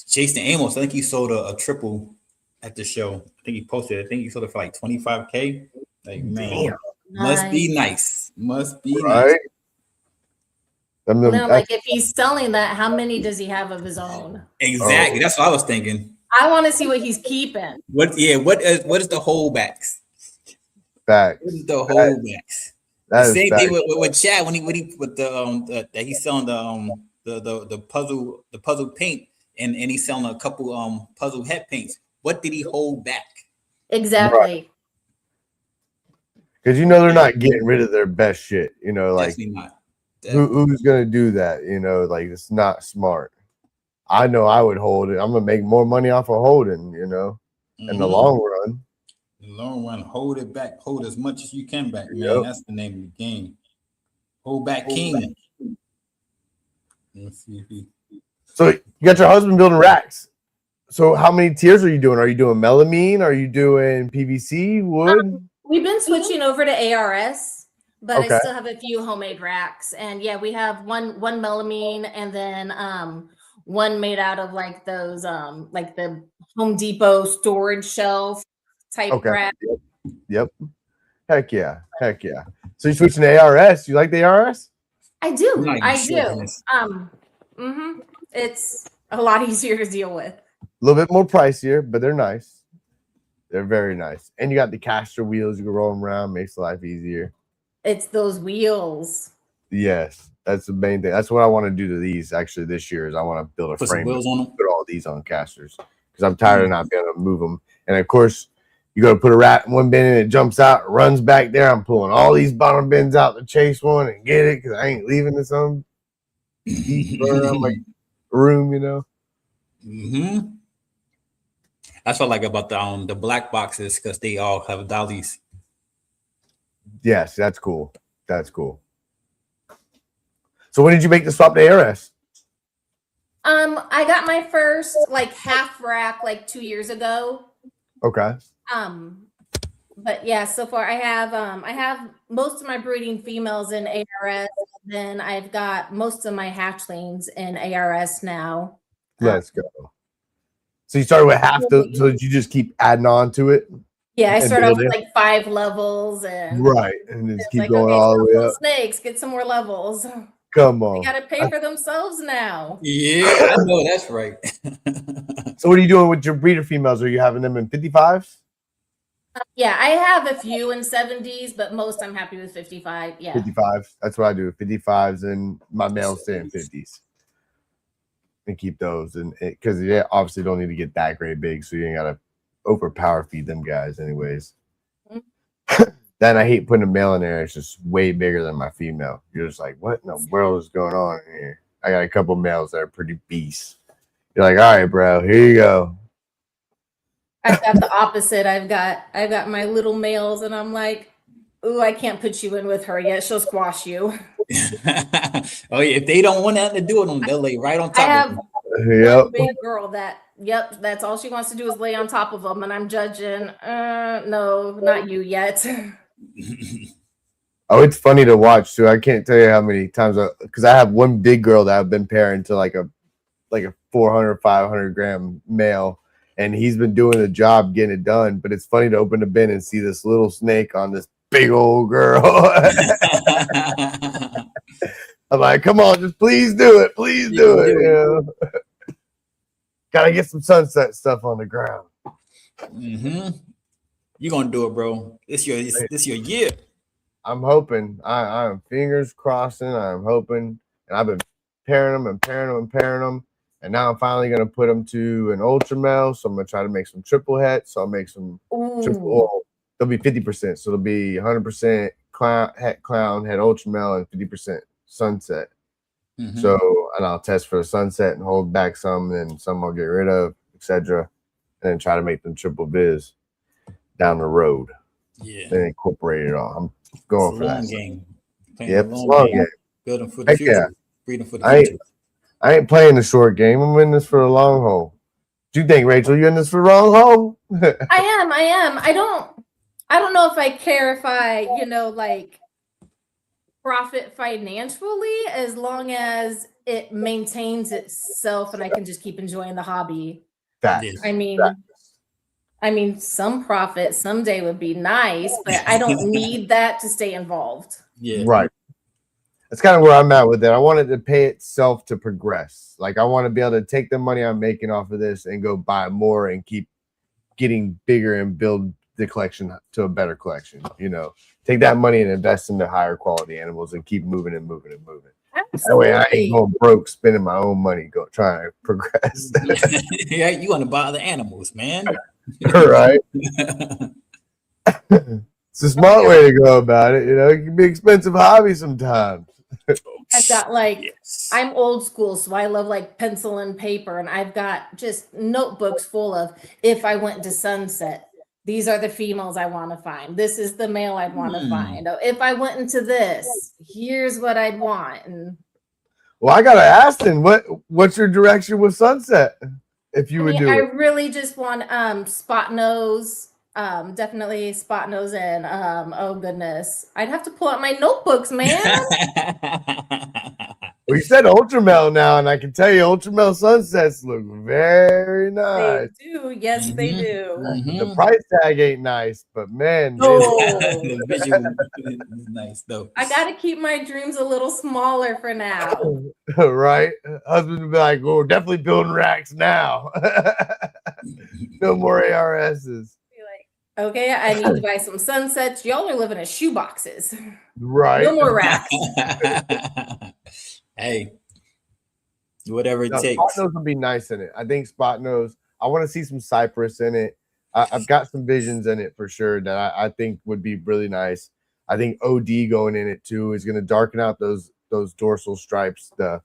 Jason Amos. I think he sold a triple at the show. I think he posted. I think he sold it for like $25K. Like, man, must be nice. Must be nice. I mean, now, like if he's selling that, how many does he have of his own? Exactly. That's what I was thinking. I want to see what he's keeping. What is the holdbacks? Facts. What is the holdbacks? The same thing with Chad when he with the that he's selling the puzzle paint and he's selling a couple puzzle head paints. What did he hold back? Exactly. Because they're not getting rid of their best shit. Like definitely not. Who's gonna do that? Like it's not smart. I know I would hold it. I'm gonna make more money off of holding. In the long run. In the long run, hold it back. Hold as much as you can back, man. Yep. That's the name of the game. Hold back, king. Let's see if he... So you got your husband building racks. So how many tiers are you doing? Are you doing melamine? Are you doing PVC wood? We've been switching over to ARS, but I still have a few homemade racks. And yeah, we have one melamine and then one made out of like those like the Home Depot storage shelf type rack. Yep. Heck yeah. So you're switching to ARS. You like the ARS? I do. It's a lot easier to deal with. A little bit more pricier, but they're nice. They're very nice. And you got the caster wheels. You can roll them around. Makes life easier. It's those wheels. Yes. That's the main thing. That's what I want to do to these actually this year is I want to build a frame. Wheels on them. Put all these on casters because I'm tired of not being able to move them. And of course, you go to put a rat in one bin and it jumps out, runs back there. I'm pulling all these bottom bins out to chase one and get it because I ain't leaving this on my room, Mm-hmm. That's what I like about the black boxes because they all have dollies. Yes, that's cool. So when did you make the swap to ARS? I got my first like half rack like 2 years ago. Okay. But yeah, so far I have most of my breeding females in ARS. Then I've got most of my hatchlings in ARS now. Let's go. So you started with half, so did you just keep adding on to it? Yeah, I started off with like 5 levels and and just keep going all the way up. Snakes, get some more levels. Come on. They gotta pay for themselves now. Yeah, I know that's right. So what are you doing with your breeder females? Are you having them in 55s? Yeah, I have a few in 70s, but most I'm happy with 55. Yeah. 55s. That's what I do. 55s and my males stay in 50s. And keep those. And because obviously don't need to get that great big, so you ain't gotta overpower feed them guys anyways. Mm-hmm. Then I hate putting a male in there. It's just way bigger than my female. You're just like, what in the world is going on here? I got a couple males that are pretty beasts. You're like, all right, bro, here you go. I've got the opposite. I've got my little males, and I'm like, ooh, I can't put you in with her yet. She'll squash you. Oh yeah, if they don't want nothing to do with them, they'll lay right on I top of have them. one big girl that, yep, that's all she wants to do is lay on top of them, and I'm judging. No, not you yet. Oh, it's funny to watch too. I can't tell you how many times because I have one big girl that I've been pairing to like a 400, 500 gram male, and he's been doing the job getting it done. But it's funny to open the bin and see this little snake on this big old girl. I'm like, come on, just please do it. Please do it. You know? Gotta get some sunset stuff on the ground. Mm-hmm. You're gonna do it, bro. This your year. I'm hoping. I'm fingers crossing. I'm hoping, and I've been pairing them and pairing them and pairing them, and now I'm finally gonna put them to an ultra male. So I'm gonna try to make some triple het. So I'll make some triple. They'll be 50%. So it'll be 100% clown het ultra male and 50% sunset. Mm-hmm. So, and I'll test for the sunset and hold back some, and some I'll get rid of, etc., and then try to make them triple viz down the road. Yeah, and incorporate it all. I'm going for that game. Yep, it's a long game. Building for the future. Yeah. Breeding for the future. I ain't playing the short game. I'm in this for the long haul. Do you think, Rachel, you're in this for the long haul? I am. I don't know if I care if I, like profit financially, as long as it maintains itself and I can just keep enjoying the hobby. I mean, some profit someday would be nice, but I don't need that to stay involved. Yeah. Right. That's kind of where I'm at with it. I want it to pay itself to progress. Like, I want to be able to take the money I'm making off of this and go buy more and keep getting bigger and build the collection to a better collection. Take that money and invest into higher quality animals and keep moving and moving and moving. Absolutely. That way I ain't going broke spending my own money trying to progress. Yeah, you want to buy the animals, man. Right. It's a smart way to go about it. It can be expensive hobby sometimes. I've got I'm old school, so I love pencil and paper, and I've got just notebooks full of, if I went to sunset, these are the females I want to find. This is the male I'd want to find. If I went into this, here's what I'd want. And well, I gotta ask then, what's your direction with sunset? If you would do I it. really just want spot nose. Definitely spot nose, and oh goodness, I'd have to pull out my notebooks, man. Well, you said ultramel now, and I can tell you ultramel sunsets look very nice. They do, yes, they do. The price tag ain't nice, but man, the visual is nice though. I gotta keep my dreams a little smaller for now. Right? Husband would be like, "Oh, we're definitely building racks now. No more ARSs." Okay, I need to buy some sunsets. Y'all are living in shoe boxes. Right. No more racks. Hey, whatever it takes. Spot nose would be nice in it. I think spot nose. I want to see some cypress in it. I've got some visions in it for sure that I think would be really nice. I think OD going in it too is going to darken out those dorsal stripes. The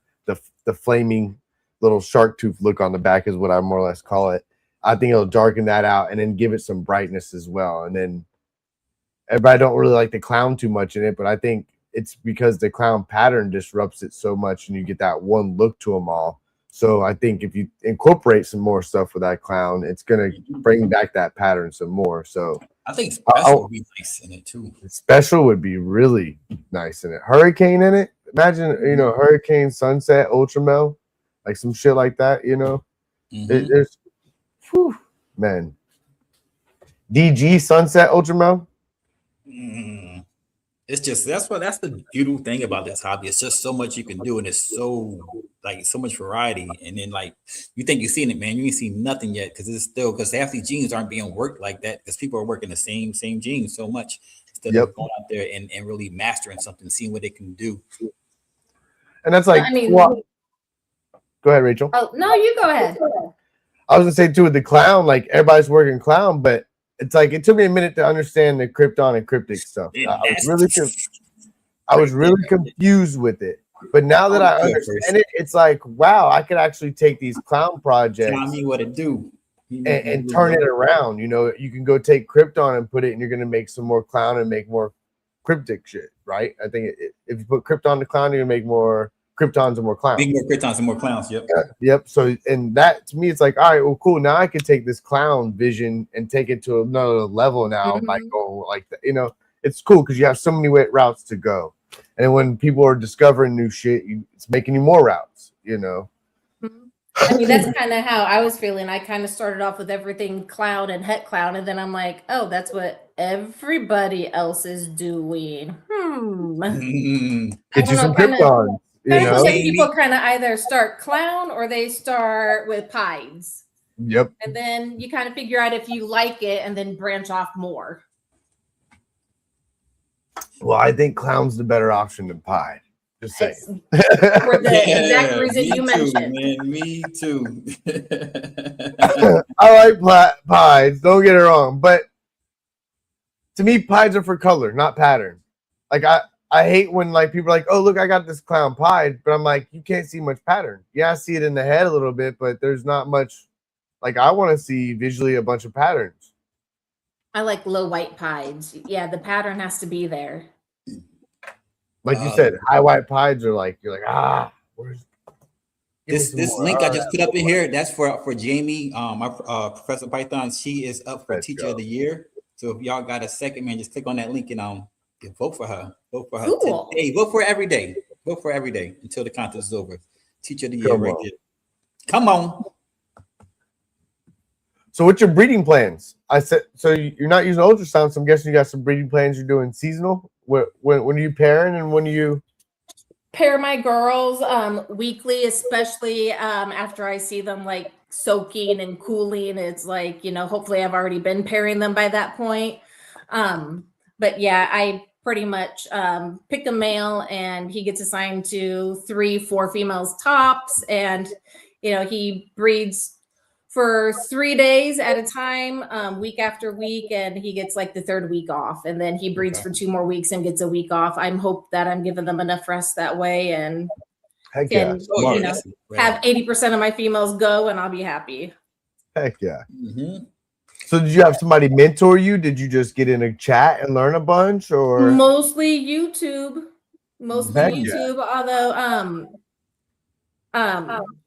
flaming little shark tooth look on the back is what I more or less call it. I think it'll darken that out and then give it some brightness as well. And then everybody don't really like the clown too much in it, but I think it's because the clown pattern disrupts it so much and you get that one look to them all. So I think if you incorporate some more stuff with that clown, it's going to bring back that pattern some more. So I think special would be nice in it too. Special would be really nice in it. Hurricane in it. Imagine, hurricane, sunset, ultramel, like some shit like that, There's man. DG sunset ultramel. It's just that's the beautiful thing about this hobby. It's just so much you can do, and it's so much variety. And then you think you've seen it, man. You ain't seen nothing yet because half these genes aren't being worked like that because people are working the same genes so much instead of going out there and really mastering something, seeing what they can do. And that's go ahead, Rachel. Oh no, you go ahead. I was gonna say too with the clown, everybody's working clown, but it's it took me a minute to understand the krypton and cryptic stuff. I was really confused with it, but now that I understand it, it's wow, I could actually take these clown projects. Tell me what to do. and turn it around. You know, you can go take Krypton and put it, and you're going to make some more clown and make more cryptic shit, right? I think if you put Krypton to clown, you're going to make more Kryptons and more clowns. Big more Kryptons and more clowns. Yep. Yep. So, and that to me, it's like, all right, well, cool. Now I can take this clown vision and take it to another level now by going like that. You know, it's cool because you have so many routes to go. And when people are discovering new shit, it's making you more routes, you know. I mean, that's kind of how I was feeling. I kind of started off with everything clown and het clown, and then I'm like, oh, that's what everybody else is doing. Get you some Krypton. I feel like people kind of either start clown or they start with pies. Yep. And then you kind of figure out if you like it and then branch off more. Well, I think clown's the better option than pie. Just saying. For the exact reason you mentioned. Man, me too. I like pies. Don't get it wrong, but to me, pies are for color, not pattern. Like I hate when like people are like, oh look, I got this clown pie, but I'm like, you can't see much pattern. Yeah, I see it in the head a little bit, but there's not much. Like I want to see visually a bunch of patterns. I like low white pies. Yeah, the pattern has to be there. Like you said, high white pies are like, you're like, where's this link I just put up in here? That's for Jamie, my Professor Python. She is up for Teacher of the Year. So if y'all got a second, man, just click on that link and vote for her. Vote for her. Cool. Hey, vote for her every day. Vote for her every day until the contest is over. Teacher of the Year right there. Come on. So what's your breeding plans? I said, so you're not using ultrasound, so I'm guessing you got some breeding plans you're doing seasonal. When are you pairing and when you pair my girls weekly, especially after I see them like soaking and cooling. It's like, you know, hopefully I've already been pairing them by that point. But yeah, I pretty much pick a male and he gets assigned to 3-4 females tops. And, you know, he breeds for 3 days at a time, week after week, and he gets like the third week off, and then he breeds for 2 more weeks and gets a week off. I'm hope that I'm giving them enough rest that way, and can you know have 80% of my females go, and I'll be happy. Heck yeah. So did you have somebody mentor you? Did you just get in a chat and learn a bunch, or mostly YouTube? Although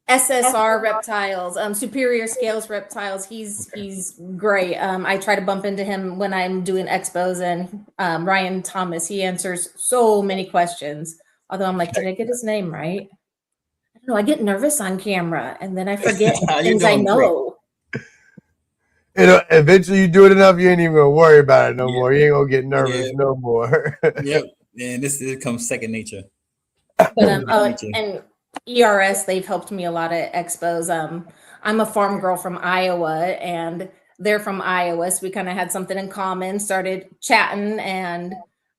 SSR Reptiles, Superior Scales Reptiles. He's great. I try to bump into him when I'm doing expos, and Ryan Thomas, he answers so many questions. Although I'm like, did I get his name right? I don't know. I get nervous on camera and then I forget things I know. You know, eventually you do it enough, you ain't even gonna worry about it no more. You ain't gonna get nervous no more. Yep. And this comes second nature. But and ERS, they've helped me a lot at expos. I'm a farm girl from Iowa, and they're from Iowa, so we kind of had something in common, started chatting, and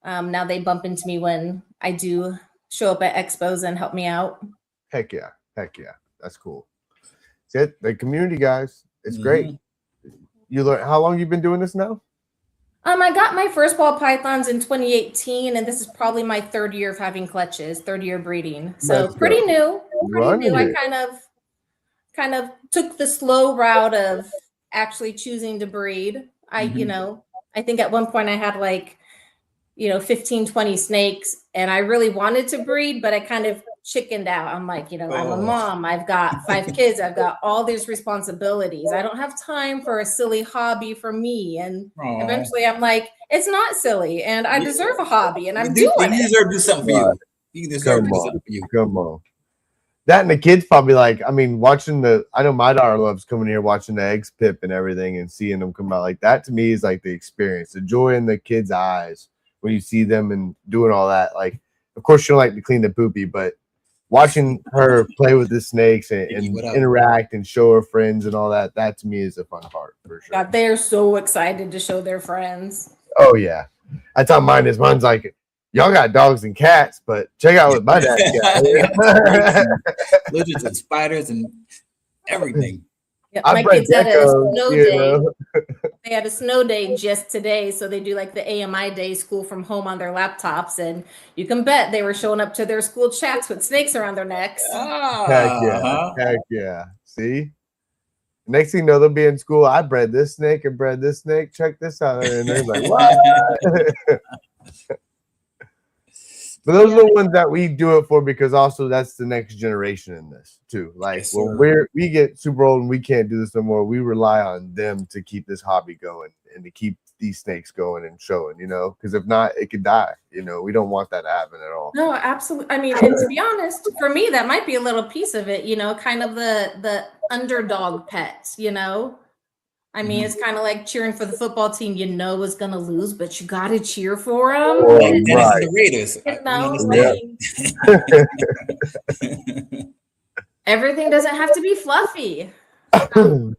now they bump into me when I do show up at expos and help me out. Heck yeah. That's cool. That's it. The community, guys. It's great. You learn. How long you been doing this now? I got my first ball pythons in 2018, and this is probably my 3rd year of having clutches, 3rd year breeding. So pretty new. I kind of took the slow route of actually choosing to breed. You know, I think at one point I had like, you know, 15, 20 snakes, and I really wanted to breed, but I kind of chickened out. I'm like, you know, I'm a mom. I've got 5 kids. I've got all these responsibilities. I don't have time for a silly hobby for me. And eventually I'm like, it's not silly, and I deserve a hobby, and I'm doing it. You deserve to do something for you. You deserve to do something for you. Come on. That and the kids probably like, I mean, watching I know my daughter loves coming here, watching the eggs pip and everything and seeing them come out. Like that to me is like the experience, the joy in the kids' eyes when you see them and doing all that. Like, of course, she don't like to clean the poopy, but watching her play with the snakes and interact and show her friends and all that, that to me is a fun part for sure. God, they're so excited to show their friends. Oh, yeah. That's how mine is. Mine's like, y'all got dogs and cats, but check out what my dad got. Lizards and spiders and everything. Yeah, my kids had a snow day. They had a snow day just today, so they do like the AMI day, school from home on their laptops, and you can bet they were showing up to their school chats with snakes around their necks. Heck yeah. See? Next thing you know, they'll be in school. I bred this snake and bred this snake. Check this out. And they're like, what? But those are the ones that we do it for because also that's the next generation in this too. Like Yes, when sir. we get super old and we can't do this no more, we rely on them to keep this hobby going and to keep these snakes going and showing, you know, because if not, it could die. You know, we don't want that to happen at all. No, absolutely. I mean, and to be honest, for me, that might be a little piece of it, you know, kind of the underdog pets, you know. I mean, it's kind of like cheering for the football team you know is going to lose, but you got to cheer for them. Well, Like Dennis right. and the Raiders. You We know, understand. everything doesn't have to be fluffy.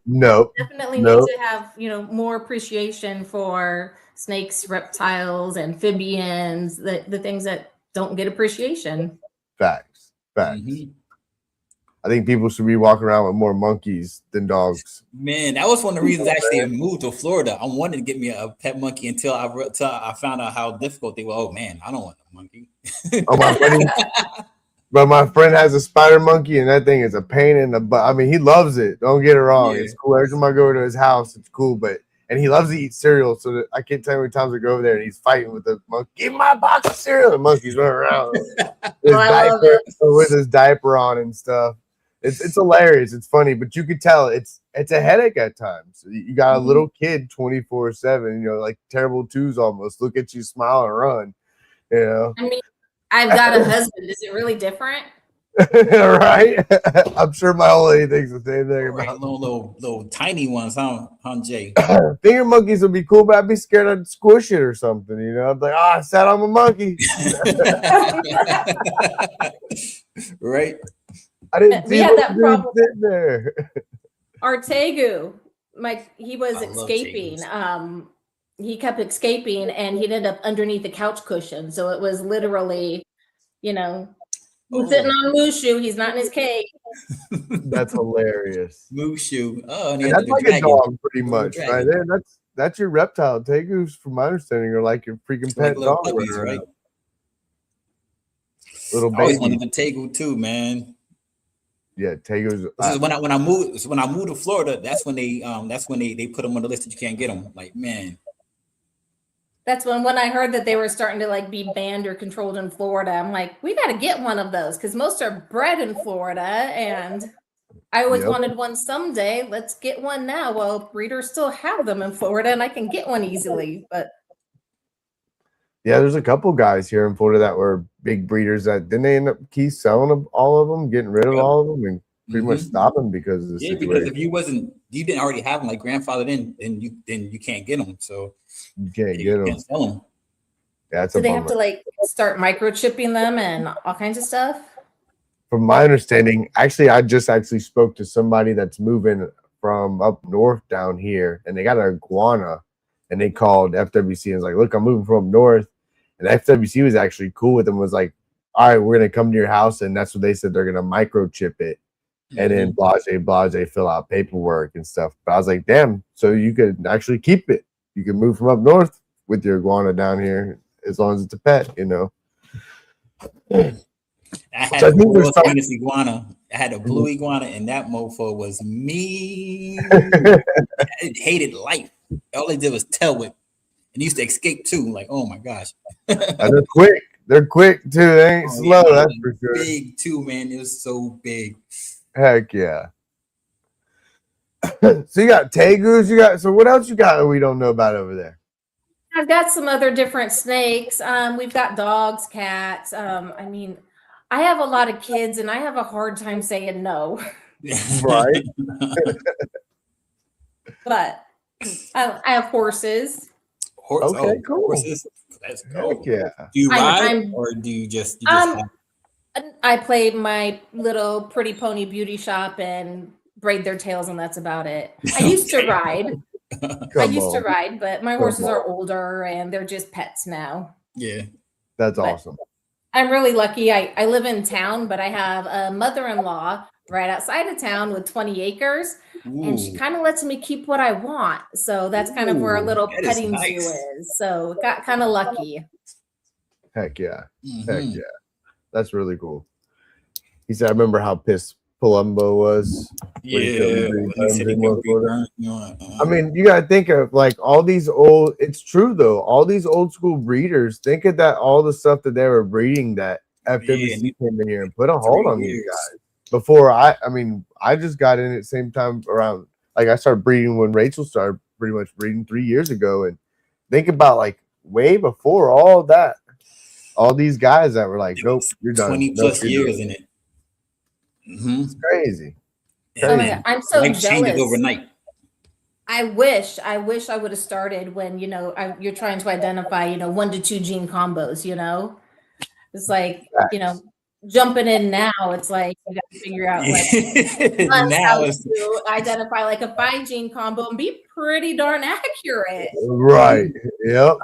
Nope. Definitely Nope. need to have, you know, more appreciation for snakes, reptiles, amphibians, the things that don't get appreciation. Facts. Facts. Mhm. I think people should be walking around with more monkeys than dogs. Man, that was one of the reasons actually I moved to Florida. I wanted to get me a pet monkey until I found out how difficult they were. Oh man, I don't want a monkey. Oh, my buddy. But my friend has a spider monkey, and that thing is a pain in the butt. I mean, he loves it. Don't get it wrong. Yeah. It's cool. Every time I go to his house, it's cool. And he loves to eat cereal. So that I can't tell you how many times I go over there and he's fighting with the monkey. Give me my box of cereal. The monkey's running around with his diaper on and stuff. It's hilarious. It's funny, but you could tell it's a headache at times. You got a little kid 24/7, you know, like terrible twos almost. Look at you, smile and run. You know. I mean, I've got a husband. Is it really different? Right? I'm sure my old lady thinks the same thing Right, about little tiny ones, huh, Jay? finger monkeys would be cool, but I'd be scared I'd squish it or something, you know. I'd be like, I sat on a monkey. Right? I didn't see We had that problem. sitting there. Our Tegu, he was I love escaping. Tegus. He kept escaping and he'd end up underneath the couch cushion. So it was literally, you know, he's sitting on Mushu. He's not in his cage. That's hilarious. Mushu. Oh, and And that's like a dog, pretty much, right there. That's your reptile. Tegus, from my understanding, are like your freaking pet little dog, puppies, right? Little I always baby. wanted to Tegu too, man. Yeah, Tegus. This is when I moved to Florida. That's when they put them on the list that you can't get them. Like, man. That's when I heard that they were starting to like be banned or controlled in Florida. I'm like, we got to get one of those because most are bred in Florida, and I always wanted one someday. Let's get one now. Well, breeders still have them in Florida, and I can get one easily. But yeah, there's a couple guys here in Florida that were big breeders that didn't they end up keep selling all of them, getting rid of all of them, and pretty much stopping because of the situation. Because if you didn't already have them like grandfathered in, then you can't get them. So you can't get them. Can't sell them. That's do they have to like start microchipping them and all kinds of stuff? From my understanding, actually, I just spoke to somebody that's moving from up north down here, and they got an iguana, and they called FWC and was like, "Look, I'm moving from up north," and FWC was actually cool with them. Was like, "All right, we're gonna come to your house," and that's what they said. They're gonna microchip it, and then blase fill out paperwork and stuff. But I was like, "Damn!" So you could actually keep it. You can move from up north with your iguana down here as long as it's a pet, you know. I had a iguana. I had a blue iguana, and that mofo was mean. It hated life. All they did was tail whip, and used to escape too. Like, oh my gosh. They're quick. They're quick too. They ain't slow. Yeah, that's for sure. Big too, man. It was so big. Heck yeah. So you got Tegus. So what else you got that we don't know about over there? I've got some other different snakes. We've got dogs, cats. I mean, I have a lot of kids, and I have a hard time saying no. Right. But I have horses. Okay, cool. Horses. Let's go. Heck yeah. Do you ride, or do you just? I play my little pretty pony beauty shop and braid their tails, and that's about it. I used to ride. To ride, but my horses are older and they're just pets now. Yeah. That's awesome. I'm really lucky. I live in town, but I have a mother-in-law right outside of town with 20 acres. Ooh. And she kind of lets me keep what I want. So that's kind of where a little petting zoo is. So got kind of lucky. Heck yeah. Heck yeah. That's really cool. He said, I remember how pissed Palumbo was. Yeah, he said he could be burned. You know, I mean, you gotta think of like all these old. It's true though. All these old school breeders. Think of that. All the stuff that they were breeding that FWC came in here and put a hold on these guys. Before I mean, I just got in at the same time around. Like I started breeding when Rachel started pretty much breeding 3 years ago, and think about like way before all that. All these guys that were like, nope, you're done. 20 plus years in it. It's crazy. Oh my God, I'm so Life changes jealous. overnight. I wish I would have started when, you're trying to identify, 1 to 2 gene combos, It's like, jumping in now, it's like you got to figure out like now how to identify like a 5 gene combo and be pretty darn accurate. Right. Yep.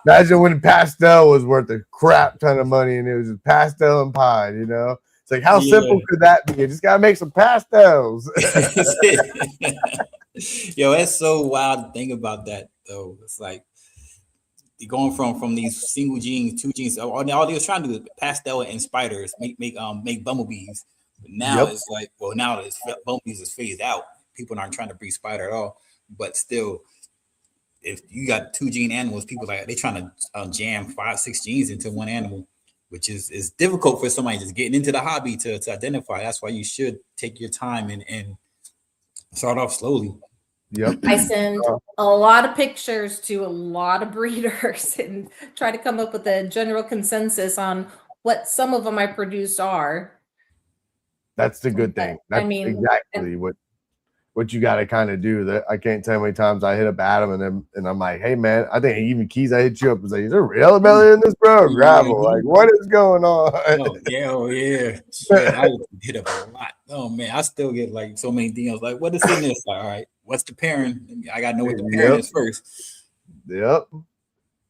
Imagine when pastel was worth a crap ton of money and it was just pastel and pine, It's like, how simple could that be? You just gotta make some pastels. Yo, that's so wild to think about that though. It's like you're going from these single genes, 2 genes. All they was trying to do is pastel and spiders, make bumblebees. But now it's like, well, now it's bumblebees is phased out. People aren't trying to breed spider at all. But still, if you got 2 gene animals, people like they're trying to jam 5, 6 genes into one animal, which is difficult for somebody just getting into the hobby to identify. That's why you should take your time and start off slowly. Yep. I send a lot of pictures to a lot of breeders and try to come up with a general consensus on what some of them I produce are. That's the good thing. That's exactly what you got to kind of do. That I can't tell how many times I hit up Adam and I'm like, hey man, I think even Keys, I hit you up and say, is there real belly in this, bro? Gravel, like what is going on? Yeah. I hit up a lot. Oh man, I still get like so many DMs. Like, what is in this? Like, all right, what's the parent? I gotta know what the parent is first. Yep.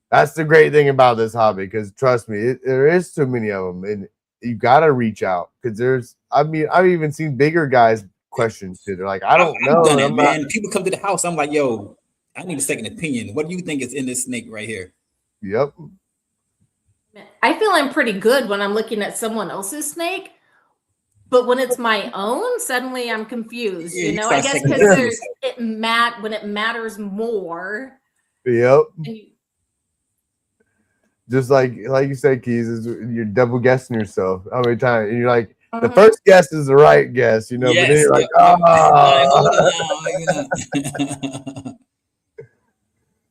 That's the great thing about this hobby, because trust me, there is too many of them, and you gotta reach out because I've even seen bigger guys questions too. They're like, I don't know. Done it, man. People come to the house. I'm like, yo, I need a second opinion. What do you think is in this snake right here? Yep. I feel I'm pretty good when I'm looking at someone else's snake, but when it's my own, suddenly I'm confused. I guess because when it matters more. Yep. Just like you said, Keys, you're double guessing yourself. How many times? And you're like, the first guess is the right guess, but then you're like,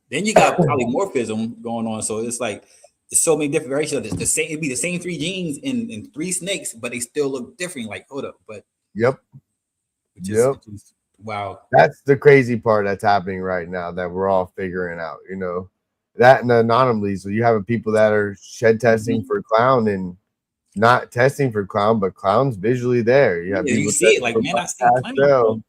Then you got polymorphism going on. So it's like there's so many different variations. It'd be the same 3 genes in 3 snakes, but they still look different. Like, hold up, but which is, wow. That's the crazy part that's happening right now that we're all figuring out, that and the anomalies. So you have people that are shed testing for clown and not testing for clown, but clown's visually there. You have people you see it like, man, I see clown.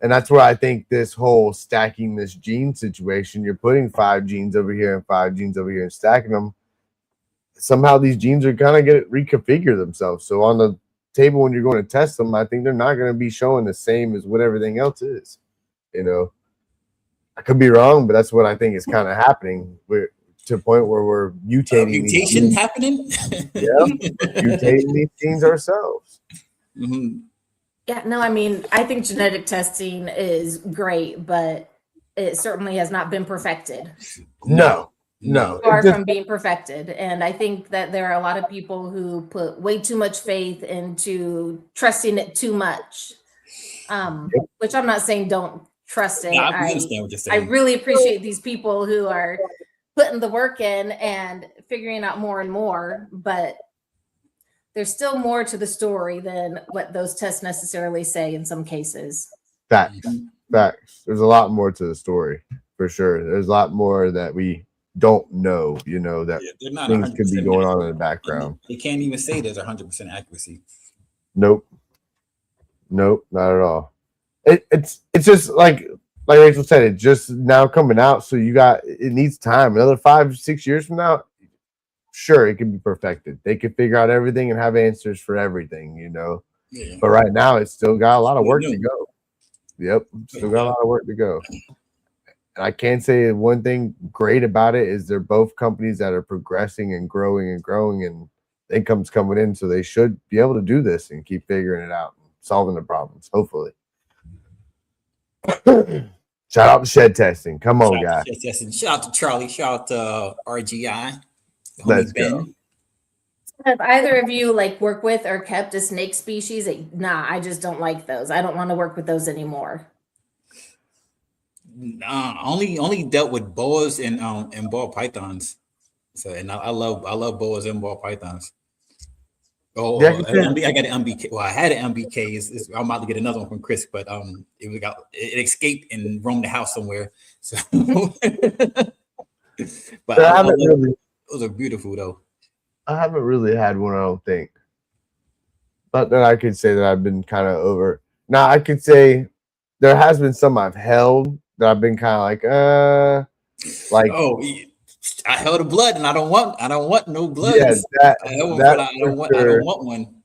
And that's where I think this whole stacking this gene situation, you're putting 5 genes over here and 5 genes over here and stacking them. Somehow these genes are kind of reconfigure themselves. So on the table when you're going to test them, I think they're not going to be showing the same as what everything else is. I could be wrong, but that's what I think is kind of happening. We're to a point where we're mutating. Mutation happening? Mutating these genes ourselves. Mm-hmm. Yeah, no, I mean, I think genetic testing is great, but it certainly has not been perfected. No. Far from being perfected. And I think that there are a lot of people who put way too much faith into trusting it too much, which I'm not saying don't trust it. I understand what you're saying. I really appreciate these people who are putting the work in and figuring out more and more, but there's still more to the story than what those tests necessarily say in some cases. Facts. There's a lot more to the story, for sure. There's a lot more that we don't know, that things could be going on in the background. They can't even say there's 100% accuracy. Nope, not at all. It's just like Rachel said, it's just now coming out, so it needs time. Another 5-6 years from now, sure, it can be perfected. They can figure out everything and have answers for everything, Yeah. But right now, it's still got a lot of work to go. Yep, still got a lot of work to go. And I can say one thing great about it is they're both companies that are progressing and growing, and income's coming in, so they should be able to do this and keep figuring it out and solving the problems. Hopefully. Shout out to shed testing. Come on, guys. Shout out to Charlie. Shout out to RGI. Let's go. Have either of you like work with or kept a snake species? Nah, I just don't like those. I don't want to work with those anymore. Only dealt with boas and ball pythons. So and I love boas and ball pythons. Oh, Yeah, I got an MBK. Well, I had an MBK. I'm about to get another one from Chris, but it escaped and roamed the house somewhere. So, but those are beautiful though. I haven't really had one, I don't think. But then I could say that I've been kind of over. Now I could say there has been some I've held that I've been kind of like oh, I held a blood and I don't want no blood. Yeah, I don't want one.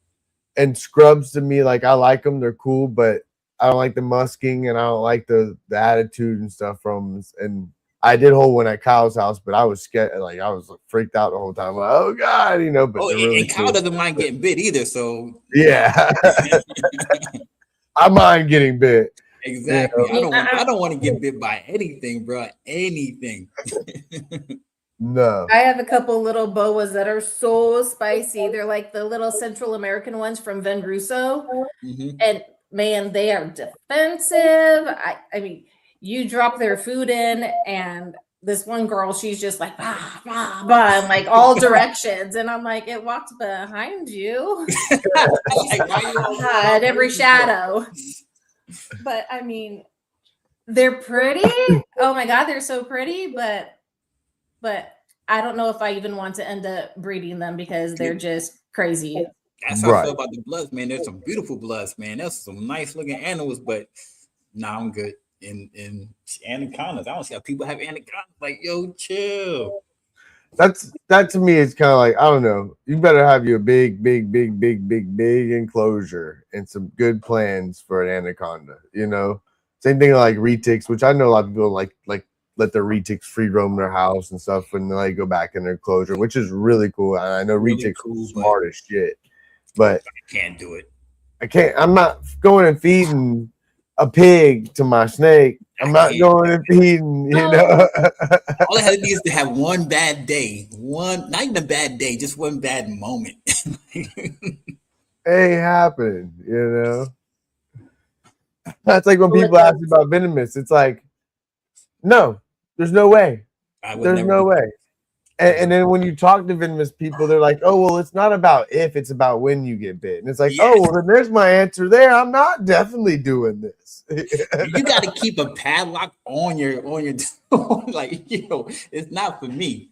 And scrubs to me, like I like them, they're cool, but I don't like the musking and I don't like the attitude and stuff from them. And I did hold one at Kyle's house, but I was scared, like I was freaked out the whole time. Like, oh God, you know. But really and Kyle doesn't mind getting bit either, so yeah, I mind getting bit. Exactly. You know? I don't want to get bit by anything, bro. Anything. No. I have a couple little boas that are so spicy. They're like the little Central American ones from Ven Russo, and man, they are defensive. I mean. You drop their food in, and this one girl, she's just like, bah, bah, bah, in like all directions. And I'm like, it walked behind you. At every shadow. But I mean, they're pretty. Oh my God, they're so pretty. But I don't know if I even want to end up breeding them because they're just crazy. That's how I feel about the bloods, man. There's some beautiful bloods, man. There's some nice looking animals, but nah, I'm good. In anacondas, I don't see how people have anacondas. Like, yo, chill. That to me is kind of like, I don't know. You better have your big enclosure and some good plans for an anaconda. You know, same thing like retics, which I know a lot of people like let their retics free roam their house and stuff, and then like go back in their enclosure, which is really cool. And I know really retics are smart as shit, but I can't do it. I can't. I'm not going and feeding a pig to my snake. I'm not going and feeding, you know. All I had to do is to have one bad day. Not even a bad day, just one bad moment. Ain't happening, you know. That's like when people ask me about venomous. It's like, no, there's no way. There's no way. And then when you talk to venomous people, they're like, oh, well, it's not about if, it's about when you get bit. And it's like, oh, well, then there's my answer there. I'm not definitely doing this. You got to keep a padlock on your like, you know, it's not for me.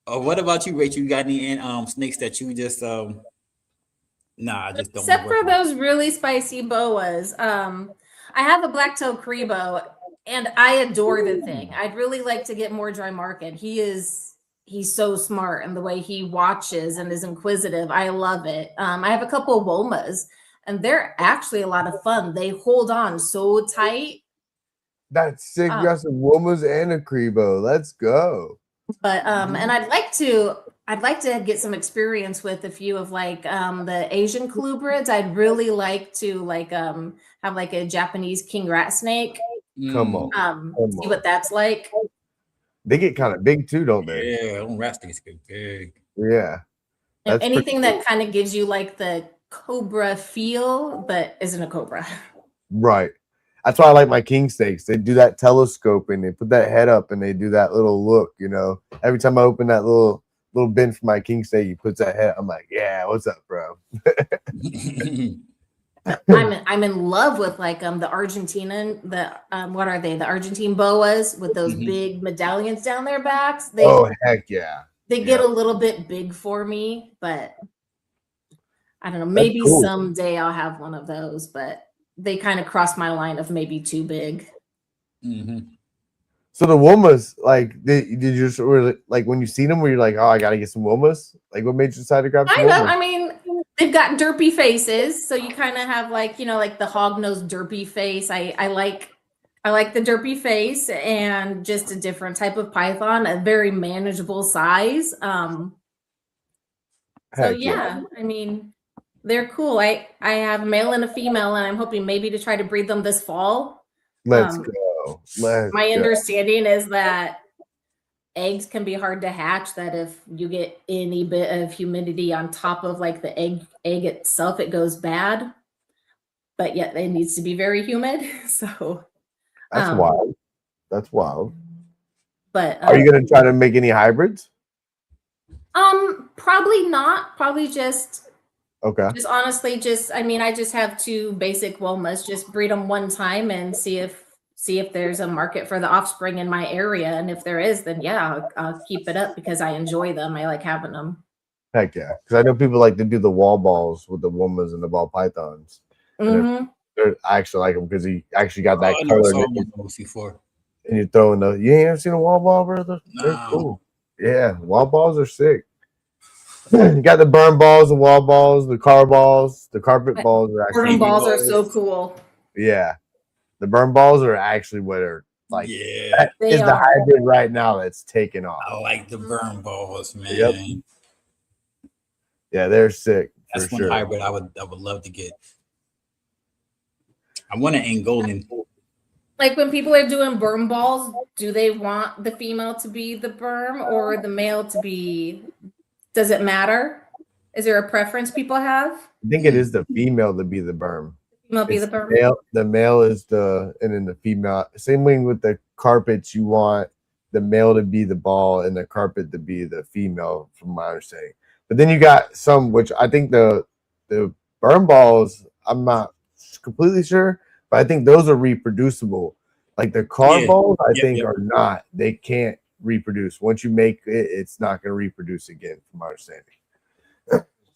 What about you, Rachel? You got any snakes that you just I just don't. Except for those really spicy boas. I have a black-tailed Crebo. And I adore the thing. I'd really like to get more dry market. He's so smart, and the way he watches and is inquisitive, I love it. I have a couple of Womas, and they're actually a lot of fun. They hold on so tight. That's sick. You got some Womas and a Crebo. Let's go. But and I'd like to get some experience with a few of like the Asian colubrids. I'd really like to have like a Japanese king rat snake. Come on. See what that's like. They get kind of big too, don't they? Yeah, them rat snakes get big. Yeah. Anything that kind of gives you like the cobra feel, but isn't a cobra. Right. That's why I like my king snakes. They do that telescoping. They put that head up and they do that little look, you know. Every time I open that little bin for my king snake, he puts that head. I'm like, yeah, what's up, bro? I'm in love with like the Argentinian, what are they? The Argentine boas with those big medallions down their backs. Oh heck yeah. They get a little bit big for me, but I don't know. Maybe someday I'll have one of those, but they kind of cross my line of maybe too big. So the Womas, like, did you just really, like, when you seen them, were you like, oh, I gotta get some Womas? Like, what made you decide to grab some Womas? I mean, they've got derpy faces, so you kind of have like, you know, like the hog-nosed derpy face. I like the derpy face and just a different type of python, a very manageable size. So yeah, I mean, They're cool. I have a male and a female, and I'm hoping maybe to try to breed them this fall. Let's go. My understanding is that eggs can be hard to hatch, that if you get any bit of humidity on top of like the egg itself, it goes bad. But yet it needs to be very humid. So that's wild. That's wild. But are you gonna try to make any hybrids? Probably not. Probably just okay. Just honestly, I mean, I just have 2 basic Womas. Just breed them one time and see if there's a market for the offspring in my area. And if there is, then yeah, I'll keep it up because I enjoy them. I like having them. Heck yeah. Because I know people like to do the wall balls with the Womas and the ball pythons. Mm-hmm. I actually like them because he actually got that color. Before. And you're throwing you ain't ever seen a wall ball, brother? No. They're cool. Yeah, wall balls are sick. You got the burn balls, the wall balls, the car balls, the carpet balls are actually burn balls are so cool. Yeah. The burn balls are actually what are like that is the hybrid right now that's taking off. I like the burn balls, man. Yep. Yeah, they're sick. That's one hybrid I would love to get. I want an Angolan. Like when people are doing burn balls, do they want the female to be the berm or the male to be? Does it matter? Is there a preference people have? I think it is the female to be the berm. Female be the berm. The male is and then the female. Same way with the carpets, you want the male to be the ball and the carpet to be the female, from my understanding. But then you got some, which I think the burn balls, I'm not completely sure, but I think those are reproducible. Like the car balls, I think are not. They can't reproduce. Once you make it, it's not going to reproduce again, from my understanding.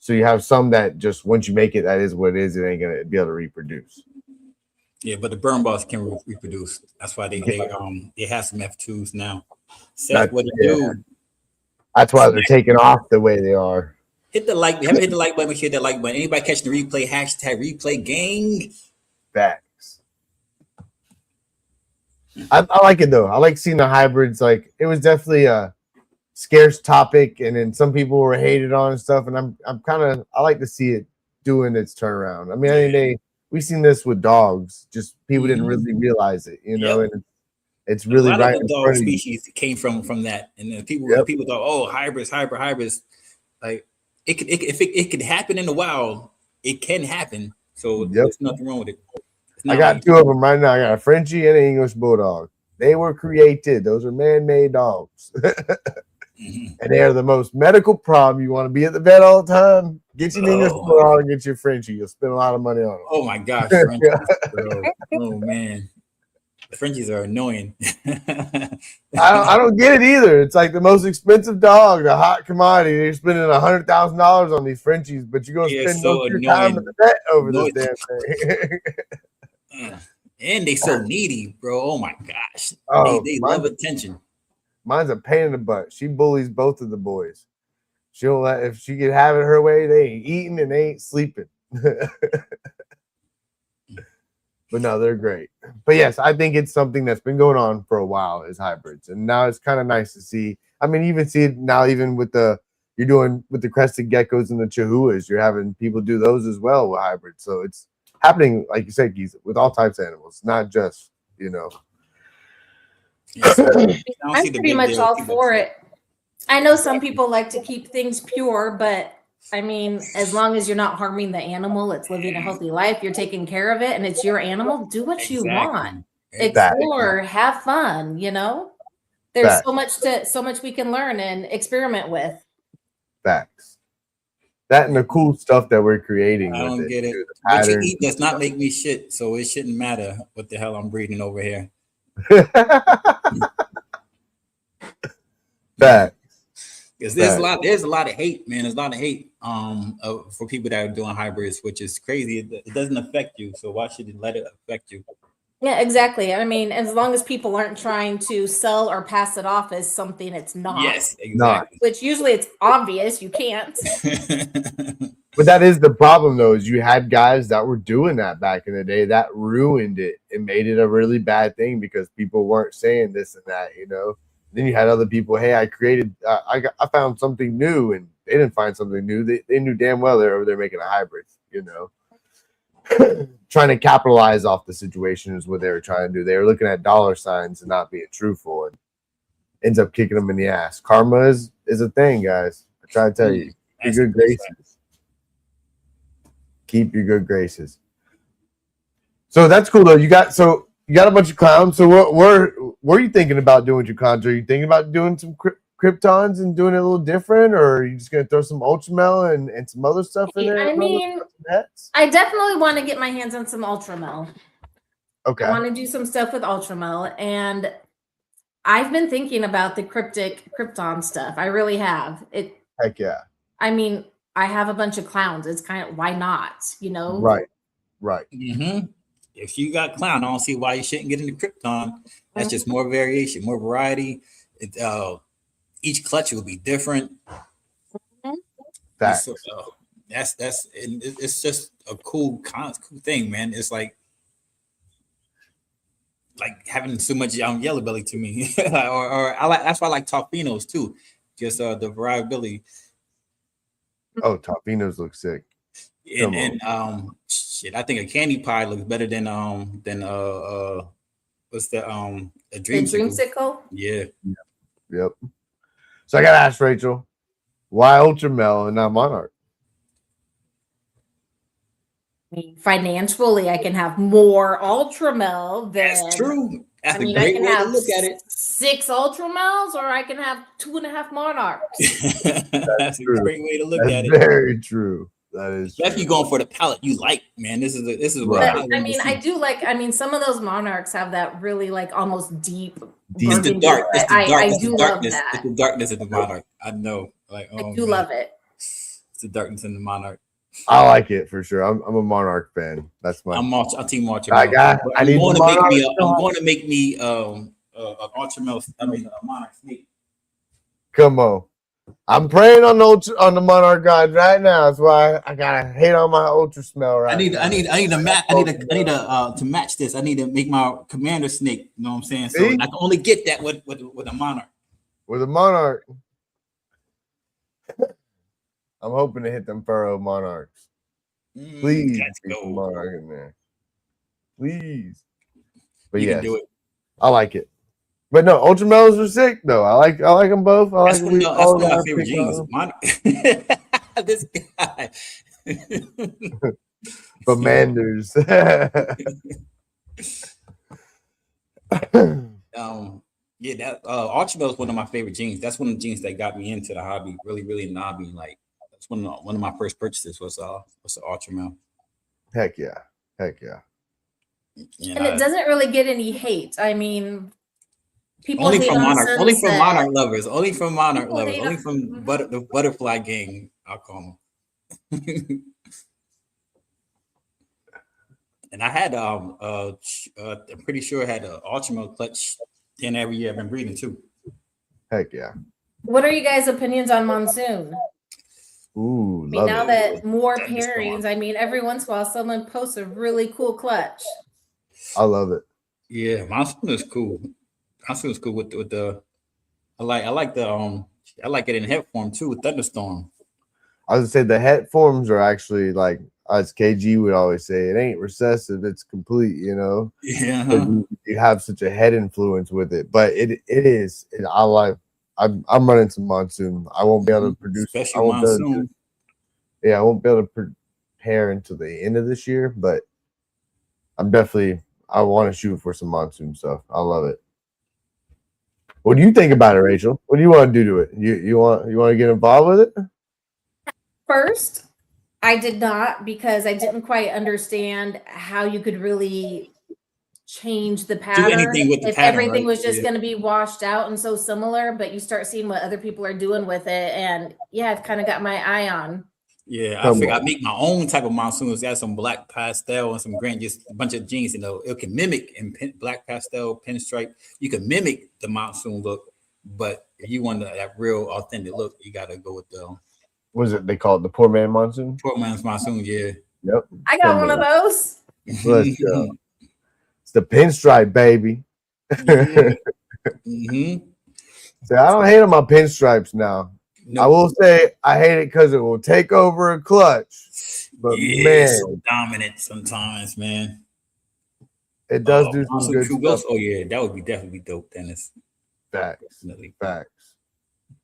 So you have some that just once you make it, that is what it is. It ain't going to be able to reproduce. Yeah, but the burn balls can reproduce. That's why they have some F2s now. Seth, what to do? That's why they're taking off the way they are. Hit the like. Haven't hit the like button. Hit that like button. Anybody catching the replay? Hashtag replay gang. Facts. I like it though. I like seeing the hybrids. Like it was definitely a scarce topic, and then some people were hated on and stuff. And I like to see it doing its turnaround. I mean, we've seen this with dogs. Just people didn't really realize it, you know. And it's really right. A lot of the dog species came from that, and then people thought, oh, hybrids. Like it could happen in the wild. It can happen. So there's nothing wrong with it. I got 2 of them right now. I got a Frenchie and an English Bulldog. They were created. Those are man-made dogs. And they are the most medical problem. You want to be at the vet all the time? Get your English Bulldog and get your Frenchie. You'll spend a lot of money on them. Oh, my gosh. Frenchies, bro. Oh, man. The Frenchies are annoying. I don't get it either. It's like the most expensive dog, the hot commodity. You're spending $100,000 on these Frenchies, but you're going to spend most of your time at the vet over this damn thing. And they so needy, bro. Oh my gosh. They love attention. Mine's a pain in the butt. She bullies both of the boys. She'll if she can have it her way, they ain't eating and they ain't sleeping. But no, they're great. But yes, I think it's something that's been going on for a while is hybrids. And now it's kind of nice to see. I mean, even see it now, even with you're doing with the crested geckos and the chihuahuas, you're having people do those as well with hybrids. So it's happening, like you said, Keith, with all types of animals, not just, you know. I'm pretty much all for it. I know some people like to keep things pure, but I mean, as long as you're not harming the animal, it's living a healthy life, you're taking care of it, and it's your animal, do what you want. Explore, have fun, you know? There's so much we can learn and experiment with. Facts. That and the cool stuff that we're creating. I don't get it. What you eat does not make me shit, so it shouldn't matter what the hell I'm breeding over here. Facts. Because there's a lot of hate, man. There's a lot of hate for people that are doing hybrids, which is crazy. It doesn't affect you, so why should it let it affect you? Yeah, exactly. I mean, as long as people aren't trying to sell or pass it off as something it's not. Yes, exactly. Which usually it's obvious you can't. But that is the problem, though, is you had guys that were doing that back in the day that ruined it and made it a really bad thing because people weren't saying this and that, you know. Then you had other people, hey, I found something new, and They didn't find something new. They knew damn well they're over there making a hybrid, you know. Trying to capitalize off the situation is what they were trying to do. They were looking at dollar signs and not being truthful, and ends up kicking them in the ass. Karma is a thing, guys. I try to tell you. Keep your good graces. Keep your good graces. So that's cool though. You got a bunch of clowns. So what are you thinking about doing with your clowns? Are you thinking about doing some Kryptons and doing it a little different, or are you just gonna throw some Ultramel and some other stuff in there? I mean, I definitely want to get my hands on some Ultramel. Okay. I want to do some stuff with Ultramel, and I've been thinking about the Krypton stuff. I really have. Heck yeah. I mean, I have a bunch of clowns. It's kind of, why not? You know? Right. Mm-hmm. If you got clown, I don't see why you shouldn't get into Krypton. That's just more variation, more variety. Each clutch will be different. Facts. It's just a cool thing, man. It's like having so much yellow belly to me, or I like. That's why I like Tofinos too. Just the variability. Oh, Tofinos look sick. And shit, I think a candy pie looks better than what's the a dreamsicle? Yeah. Yep. So I gotta ask Rachel, why Ultramel and not Monarch? I mean, financially, I can have more Ultramel than. That's true. That's I mean, a great I can way have to look at it. 6 Ultramels, or I can have 2.5 Monarchs. That's a great way to look at it. Very true. That is especially going for the palette you like, man. This is what right. I mean, I do like. I mean, some of those Monarchs have that really like almost deep. It's the dark. It's the dark. I do love that. It's the darkness of the Monarch. I know. Like, I do love it. It's the darkness in the Monarch. I like it for sure. I'm a Monarch fan. That's my. I'm team Ultramel. I need I'm going to make me an Ultramel. I mean, a Monarch snake. Come on. I'm praying on the Monarch gods right now. That's why I gotta hate on my Ultra Smell right. I need to match this. I need to make my commander snake. You know what I'm saying? So I can only get that with a Monarch. With a Monarch. I'm hoping to hit them Pharaoh Monarchs. Please get the Monarch in there. Please. But yeah, I like it. But no, Ultramels are sick though. I like them both. That's one of my favorite genes. This guy. Commanders. Yeah, that Ultramel is one of my favorite genes. That's one of the genes that got me into the hobby. Really, really in the hobby. Like that's one of my first purchases was the Ultramel. Heck yeah. And it doesn't really get any hate. I mean, people only from Monarch lovers. Only from the butterfly gang. I'll call them. And I had I'm pretty sure I had an Ultramel clutch 10 every year I've been breeding too. Heck yeah. What are you guys' opinions on Monsoon? Ooh, I mean, now that more pairings, I mean, every once in a while someone posts a really cool clutch. I love it. Yeah, Monsoon is cool. Monsoon is cool with the I like it in head form too with Thunderstorm. I would say the head forms are actually like, as KG would always say, it ain't recessive, it's complete, you know. Yeah. You have such a head influence with it, but it is. I'm running some Monsoon. I won't be able to produce. Especially Monsoon. I won't be able to prepare until the end of this year, but I want to shoot for some Monsoon stuff. I love it. What do you think about it, Rachel? What do you want to do to it? You want to get involved with it? First, I did not, because I didn't quite understand how you could really change the pattern. Do anything with the if pattern, everything right? was just going to be washed out and so similar, but you start seeing what other people are doing with it, and yeah, I've kind of got my eye on. Yeah, I figure I make my own type of Monsoons. Add some black pastel and some green, just a bunch of jeans. You know, it can mimic in black pastel pinstripe. You can mimic the Monsoon look, but if you want that real authentic look, you got to go with the. Was it they call it the poor man Monsoon? Poor man's Monsoon, yeah. Yep. I got one of those. Let's go. It's the pinstripe, baby. Mm-hmm. So I don't hate on my pinstripes now. I will say I hate it because it will take over a clutch. But it's so dominant sometimes, man. It does do some good True stuff. Ghost. Oh yeah, that would be definitely dope, Dennis. Facts. Definitely. Facts.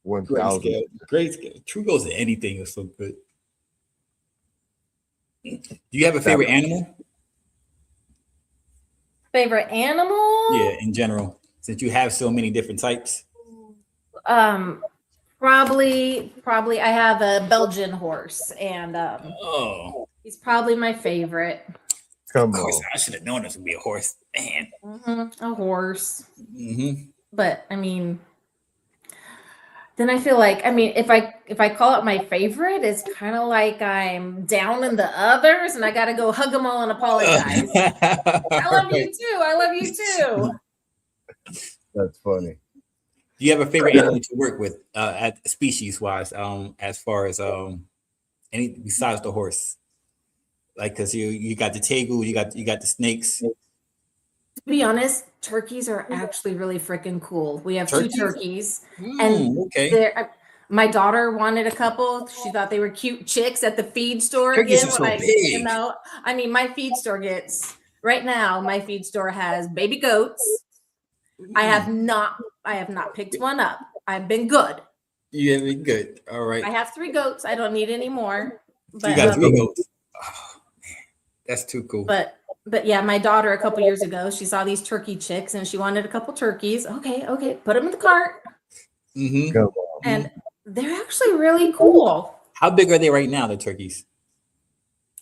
1,000. Great scale. True Ghost. Anything is so good. Do you have a favorite animal? Favorite animal? Yeah, in general, since you have so many different types. Probably I have a Belgian horse, and he's probably my favorite. Of course, I should have known this would be a horse. Man, a horse. But I mean, then I feel like, I mean, if I call it my favorite, it's kind of like I'm down in the others, and I got to go hug them all and apologize. I love you too. I love you too. That's funny. Do you have a favorite animal to work with, at species wise? As far as any besides the horse, like because you got the tegu, you got the snakes. To be honest, turkeys are actually really freaking cool. We have 2 turkeys, and my daughter wanted a couple. She thought they were cute chicks at the feed store. Turkeys are so big. I mean, my feed store right now. My feed store has baby goats. I have not picked one up. I've been good. You have been good. All right. I have 3 goats. I don't need any more. But, you got 3 goats. Oh, man. That's too cool. But yeah, my daughter a couple years ago, she saw these turkey chicks and she wanted a couple turkeys. Okay, put them in the cart. And they're actually really cool. How big are they right now, the turkeys?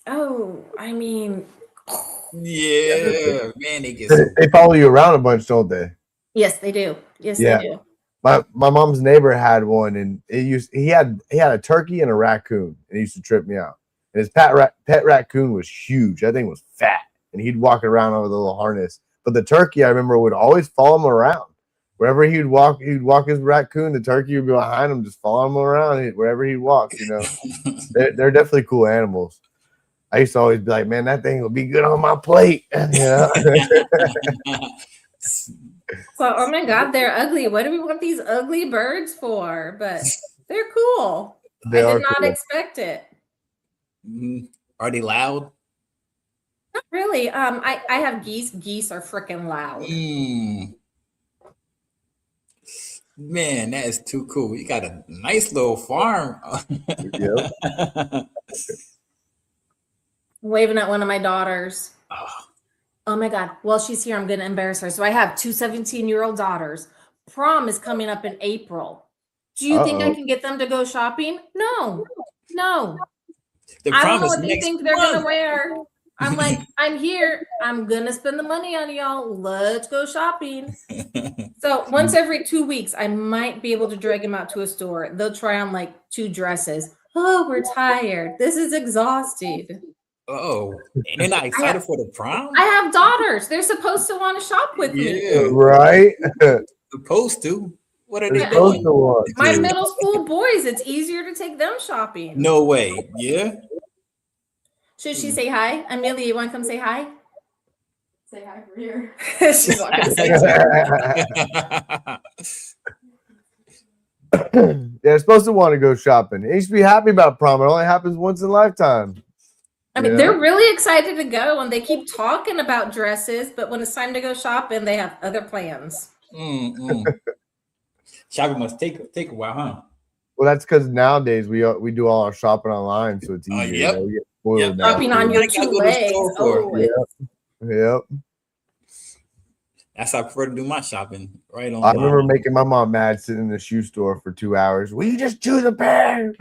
Oh, I mean, yeah, man, they follow you around a bunch, don't they? Yes, they do. Yes, they do. My mom's neighbor had one, and he had a turkey and a raccoon, and it used to trip me out. And his pet raccoon was huge. That thing was fat. And he'd walk around with a little harness. But the turkey, I remember, would always follow him around. Wherever he'd walk his raccoon, the turkey would be behind him, just following him around wherever he'd walk, you know. They're definitely cool animals. I used to always be like, man, that thing would be good on my plate. You know? So, oh my God, they're ugly. What do we want these ugly birds for? But they're cool. I did not expect it. Are they loud? Not really. I have geese. Geese are freaking loud. Man, that is too cool. You got a nice little farm. Waving at one of my daughters. Oh my God. Well, she's here. I'm going to embarrass her. So I have 2 17-year-old daughters. Prom is coming up in April. Do you think I can get them to go shopping? No. I don't know what they think they're going to wear. I'm like, I'm here. I'm going to spend the money on y'all. Let's go shopping. So once every 2 weeks, I might be able to drag them out to a store. They'll try on like 2 dresses. Oh, we're tired. This is exhausting. Oh, and they're not excited for the prom? I have daughters. They're supposed to want to shop with me. Right? Supposed to. What are they doing? My middle school boys, it's easier to take them shopping. No way. Yeah? Should she say hi? Amelia, you want to come say hi? Say hi for here. She's not going to say hi. They're supposed to want to go shopping. You should be happy about prom. It only happens once in a lifetime. I mean, they're really excited to go, and they keep talking about dresses, but when it's time to go shopping, they have other plans. Shopping must take a while, huh? Well, that's because nowadays we do all our shopping online, so it's easier. Shopping on your 2 legs. Yep. That's how I prefer to do my shopping. Right on. I remember making my mom mad sitting in the shoe store for 2 hours. Will you just choose a pair?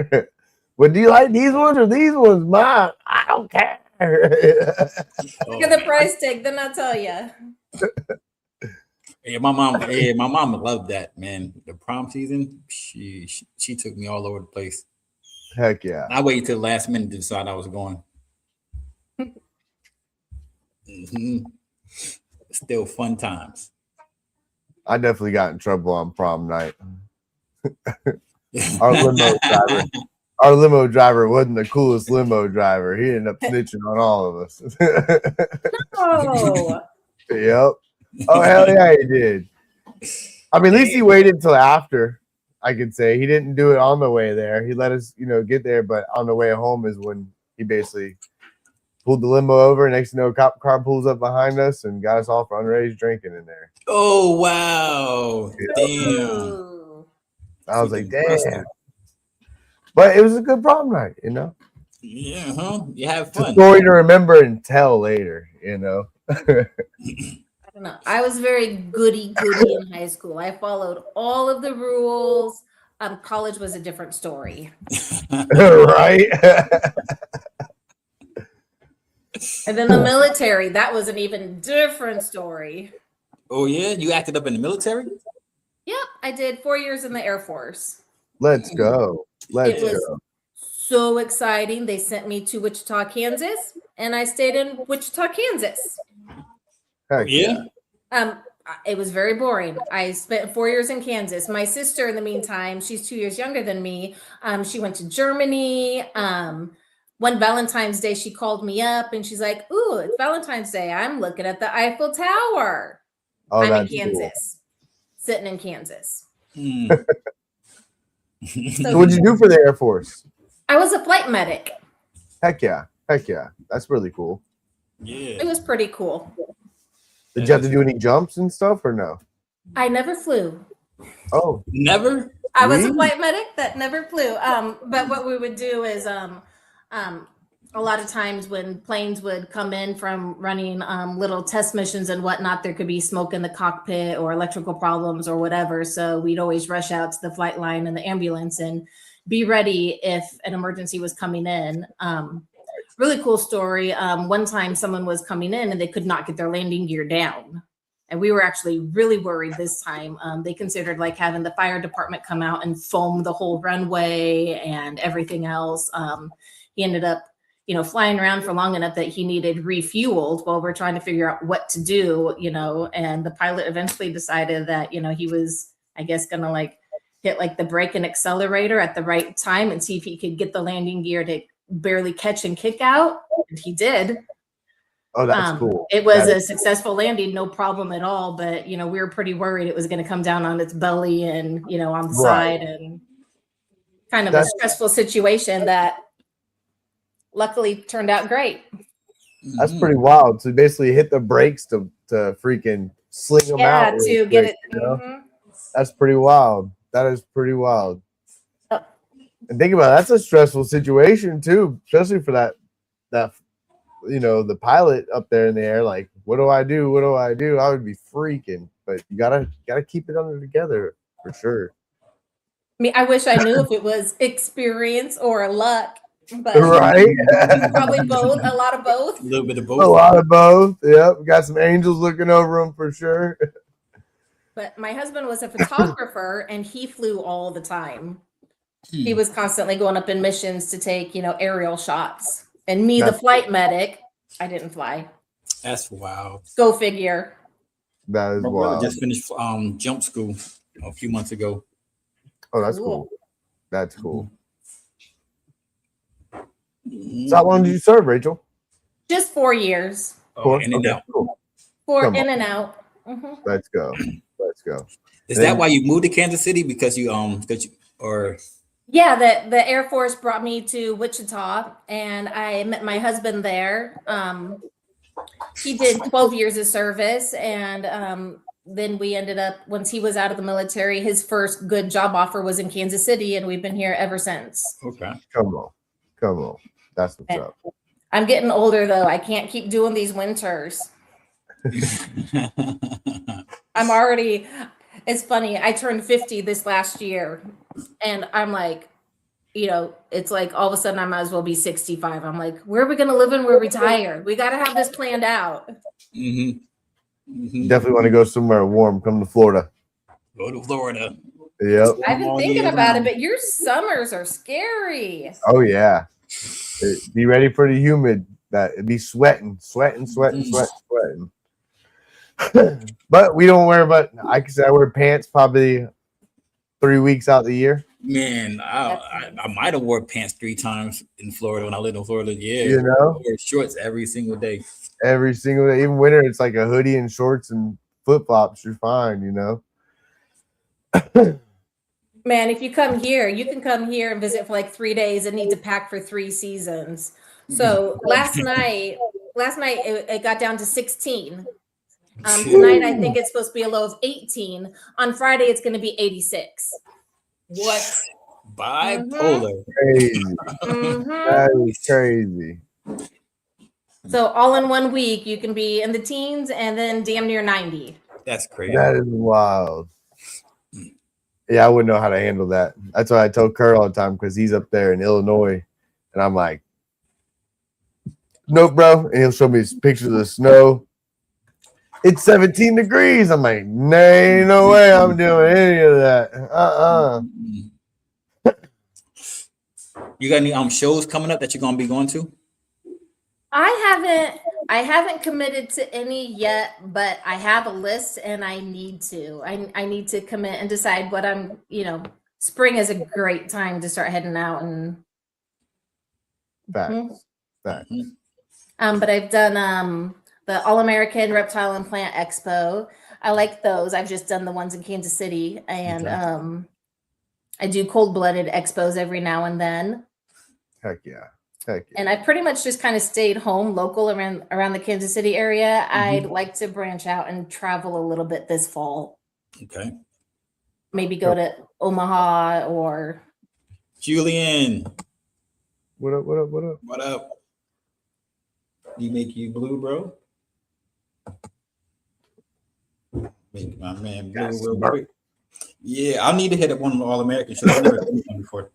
Well, do you like these ones or these ones? Mine. I don't care. Look at the price tag, then I'll tell you. Yeah, my mom loved that, man. The prom season, she took me all over the place. Heck yeah. I waited till the last minute to decide I was going. Still fun times. I definitely got in trouble on prom night. Our limo driver wasn't the coolest limo driver. He ended up snitching on all of us. No. Yep. Oh, hell yeah, he did. I mean, at least he waited until after. I could say. He didn't do it on the way there. He let us, get there, but on the way home is when he basically pulled the limo over. Next thing you know, a cop car pulls up behind us and got us all for underage drinking in there. Oh wow! Damn. Ooh. I was like, damn. But it was a good prom night, Yeah, huh? You have It's a fun. story to remember and tell later, I don't know. I was very goody in high school. I followed all of the rules. College was a different story. Right? And then the military, that was an even different story. Oh yeah, you acted up in the military? Yep, I did 4 years in the Air Force. Let's go. Let's It was go. so exciting. They sent me to Wichita, Kansas, and I stayed in Wichita, Kansas. Heck Yeah. It was very boring. I spent 4 years in Kansas. My sister, in the meantime, she's 2 years younger than me. She went to Germany. One Valentine's Day, she called me up and she's like, "Ooh, it's Valentine's Day. I'm looking at the Eiffel Tower." Oh, I'm in that's Kansas, sitting in Kansas. Hmm. So what'd you do for the Air Force? I was a flight medic. Heck yeah. That's really cool. Yeah. It was pretty cool. Did you have to do any jumps and stuff or no? I never flew. Oh, Never? I was a Really? flight medic that never flew. But what we would do is a lot of times when planes would come in from running little test missions and whatnot, there could be smoke in the cockpit or electrical problems or whatever. So we'd always rush out to the flight line and the ambulance and be ready if an emergency was coming in. Really cool story. One time someone was coming in and they could not get their landing gear down. And we were actually really worried this time. They considered like having the fire department come out and foam the whole runway and everything else. He ended up, flying around for long enough that he needed refueled while we're trying to figure out what to do, and the pilot eventually decided that, he was, I guess, going to like hit like the brake and accelerator at the right time and see if he could get the landing gear to barely catch and kick out. And he did. Oh, that's cool. It was a successful landing, no problem at all. But, we were pretty worried it was going to come down on its belly and, on the side, and kind of a stressful situation that luckily turned out great. That's pretty wild. So basically hit the brakes to freaking sling them out. Yeah, to get it. Mm-hmm. That's pretty wild. That is pretty wild. Oh. And think about it, that's a stressful situation too, especially for that the pilot up there in the air. Like, what do I do? What do I do? I would be freaking. But you gotta keep it under together for sure. I mean, I wish I knew if it was experience or luck, but right? Probably both. A lot of both. A little bit of both. A lot of both. Yep. We got some angels looking over them for sure. But my husband was a photographer and he flew all the time. He was constantly going up in missions to take, aerial shots. And me, the flight medic, I didn't fly. That's wild. Go figure. That is My wild. brother just finished jump school a few months ago. Oh, that's cool. That's cool. Mm-hmm. So how long did you serve, Rachel? Just 4 years. Oh, in and out. Cool. In and out. Mm-hmm. Let's go. Is that why you moved to Kansas City? Because you Yeah, the Air Force brought me to Wichita and I met my husband there. He did 12 years of service and then we ended up, once he was out of the military, his first good job offer was in Kansas City and we've been here ever since. Okay. Come on. That's what's up. I'm getting older though. I can't keep doing these winters. It's funny. I turned 50 this last year and I'm like, it's like all of a sudden I might as well be 65. I'm like, where are we going to live when we're retired? We got to have this planned out. Mm-hmm. Mm-hmm. Definitely want to go somewhere warm. Come to Florida. Go to Florida. Yep. I've been thinking about it, but your summers are scary. Oh yeah. Be ready for the humid. That it'd be sweating. But we don't wear. But I can say I wear pants probably 3 weeks out the year. Man, I might have wore pants 3 times in Florida when I lived in Florida. Yeah, I wear shorts every single day. Every single day, even winter, it's like a hoodie and shorts and flip flops. You're fine, Man, if you come here, you can come here and visit for like 3 days and need to pack for 3 seasons. So last night it got down to 16. Tonight I think it's supposed to be a low of 18. On Friday it's going to be 86. What? Bipolar. Crazy. Mhm. That is crazy. So all in 1 week, you can be in the teens and then damn near 90. That's crazy. That is wild. Yeah, I wouldn't know how to handle that. That's why I tell Kerr all the time because he's up there in Illinois, and I'm like, "Nope, bro." And he'll show me pictures of the snow. It's 17 degrees. I'm like, "Nah, ain't no way I'm doing any of that." You got any shows coming up that you're gonna be going to? I haven't committed to any yet, but I have a list and I need to. I need to commit and decide what I'm, spring is a great time to start heading out and Facts. But I've done the All-American Reptile and Plant Expo. I like those. I've just done the ones in Kansas City, and I do cold-blooded expos every now and then. Heck yeah. And I pretty much just kind of stayed home local around the Kansas City area. I'd like to branch out and travel a little bit this fall. Okay. Maybe go to Omaha or Julian. What up? What up? You make you blue, bro? Make my man blue real quick. Yeah, I need to hit up one of the All-American shows. I've never seen one before.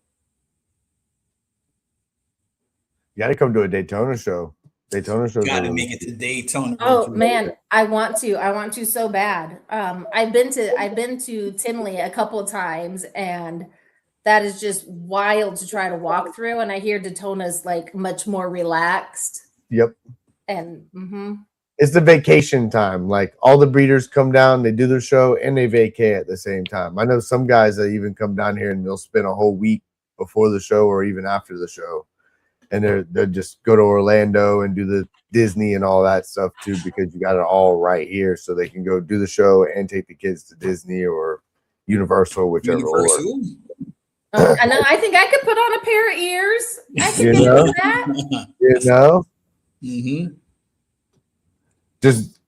You got to come to a Daytona show. Daytona show. Got to make it to Daytona. Oh man, I want to so bad. I've been to Tinley a couple of times, and that is just wild to try to walk through. And I hear Daytona's like much more relaxed. Yep. And it's the vacation time. Like all the breeders come down, they do their show, and they vacay at the same time. I know some guys that even come down here and they'll spend a whole week before the show or even after the show. And they'll just go to Orlando and do the Disney and all that stuff too, because you got it all right here, so they can go do the show and take the kids to Disney or Universal, whichever. I know. I think I could put on a pair of ears. I can do that. Just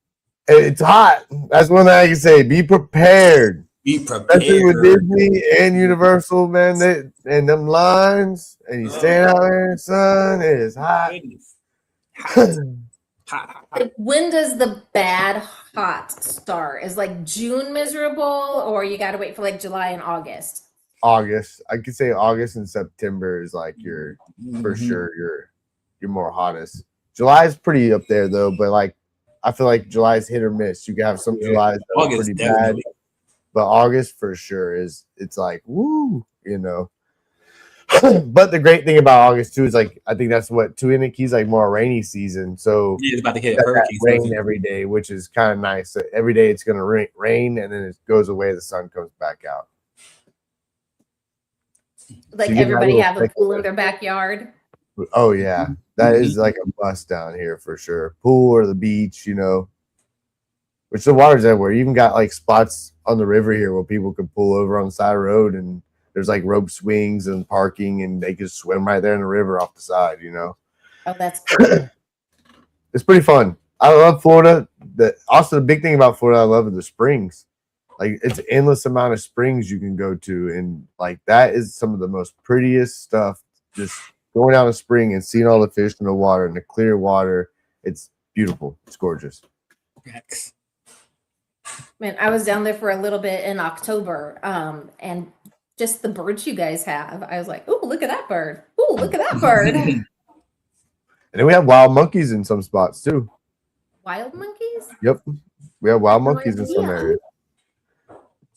it's hot. That's one thing I can say. Be prepared. Be prepared. Especially with Disney and Universal, man. And them lines, and you stand out there in the sun. It is hot. Hot. Like, when does the bad hot start? Is like June miserable, or you got to wait for like July and August? August. I could say August and September is like your for sure your more hottest. July is pretty up there though, but like I feel like July is hit or miss. You can have some Julys that are pretty bad. But August for sure it's like woo, But the great thing about August too is like I think that's what Tuiniki's like more a rainy season. So it's about to hit hurricane rain every day, which is kind of nice. So every day it's gonna rain and then it goes away, the sun comes back out. Like everybody have a pool in their backyard. Oh yeah. That is like a must down here for sure. Pool or the beach, which the water's everywhere. You even got like spots on the river here where people can pull over on the side of the road, and there's like rope swings and parking, and they can swim right there in the river off the side, Oh, that's cool. It's pretty fun. I love Florida. Also, the big thing about Florida I love are the springs. Like it's an endless amount of springs you can go to, and like that is some of the most prettiest stuff. Just going down a spring and seeing all the fish in the water and the clear water. It's beautiful. It's gorgeous. Man, I was down there for a little bit in October, and just the birds you guys have. I was like, "Ooh, look at that bird! Ooh, look at that bird!" And then we have wild monkeys in some spots too. Wild monkeys? Yep, we have wild monkeys in some areas.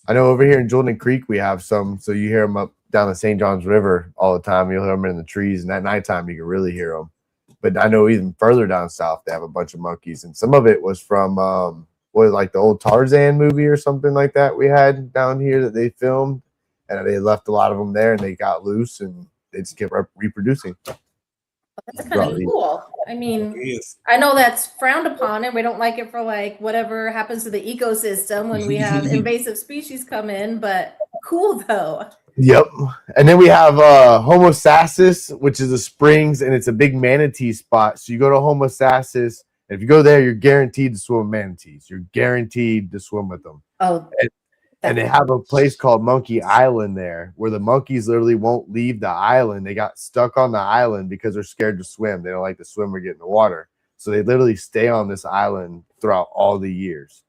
I know over here in Jordan Creek we have some, so you hear them up down the St. Johns River all the time. You'll hear them in the trees, and at nighttime you can really hear them. But I know even further down south they have a bunch of monkeys, and some of it was from like the old Tarzan movie or something like that we had down here that they filmed, and they left a lot of them there, and they got loose, and they just kept reproducing. That's kind of cool. I mean, I know that's frowned upon, and we don't like it for like whatever happens to the ecosystem when we have invasive species come in. But cool though. Yep. And then we have Homosassis, which is the springs, and it's a big manatee spot. So you go to Homosassis, and if you go there, you're guaranteed to swim with manatees. You're guaranteed to swim with them. Oh, And they have a place called Monkey Island there where the monkeys literally won't leave the island. They got stuck on the island because they're scared to swim. They don't like to swim or get in the water. So they literally stay on this island throughout all the years.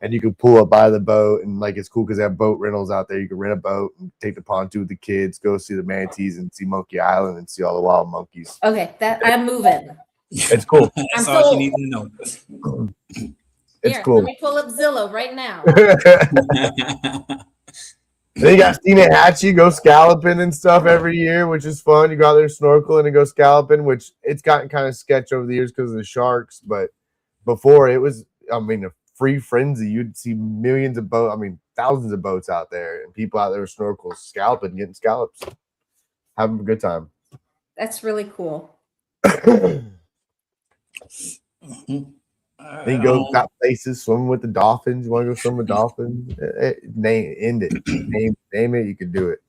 And you can pull up by the boat, and like it's cool because they have boat rentals out there. You can rent a boat and take the pontoon with the kids, go see the manatees and see Monkey Island and see all the wild monkeys. okay. That I'm moving. It's cool. That's I'm all sold. you need to know. It's Here, cool. Let me pull up Zillow right now. They got Hatchie go scalloping and stuff every year, which is fun. You go out there snorkeling and go scalloping, which it's gotten kind of sketch over the years because of the sharks. But before it was, I mean, a free frenzy. You'd see millions of boats, I mean, thousands of boats out there and people out there with snorkels, scalloping, getting scallops, having a good time. That's really cool. Then you go got places swimming with the dolphins. You want to go swim with dolphins? Name it. You can do it.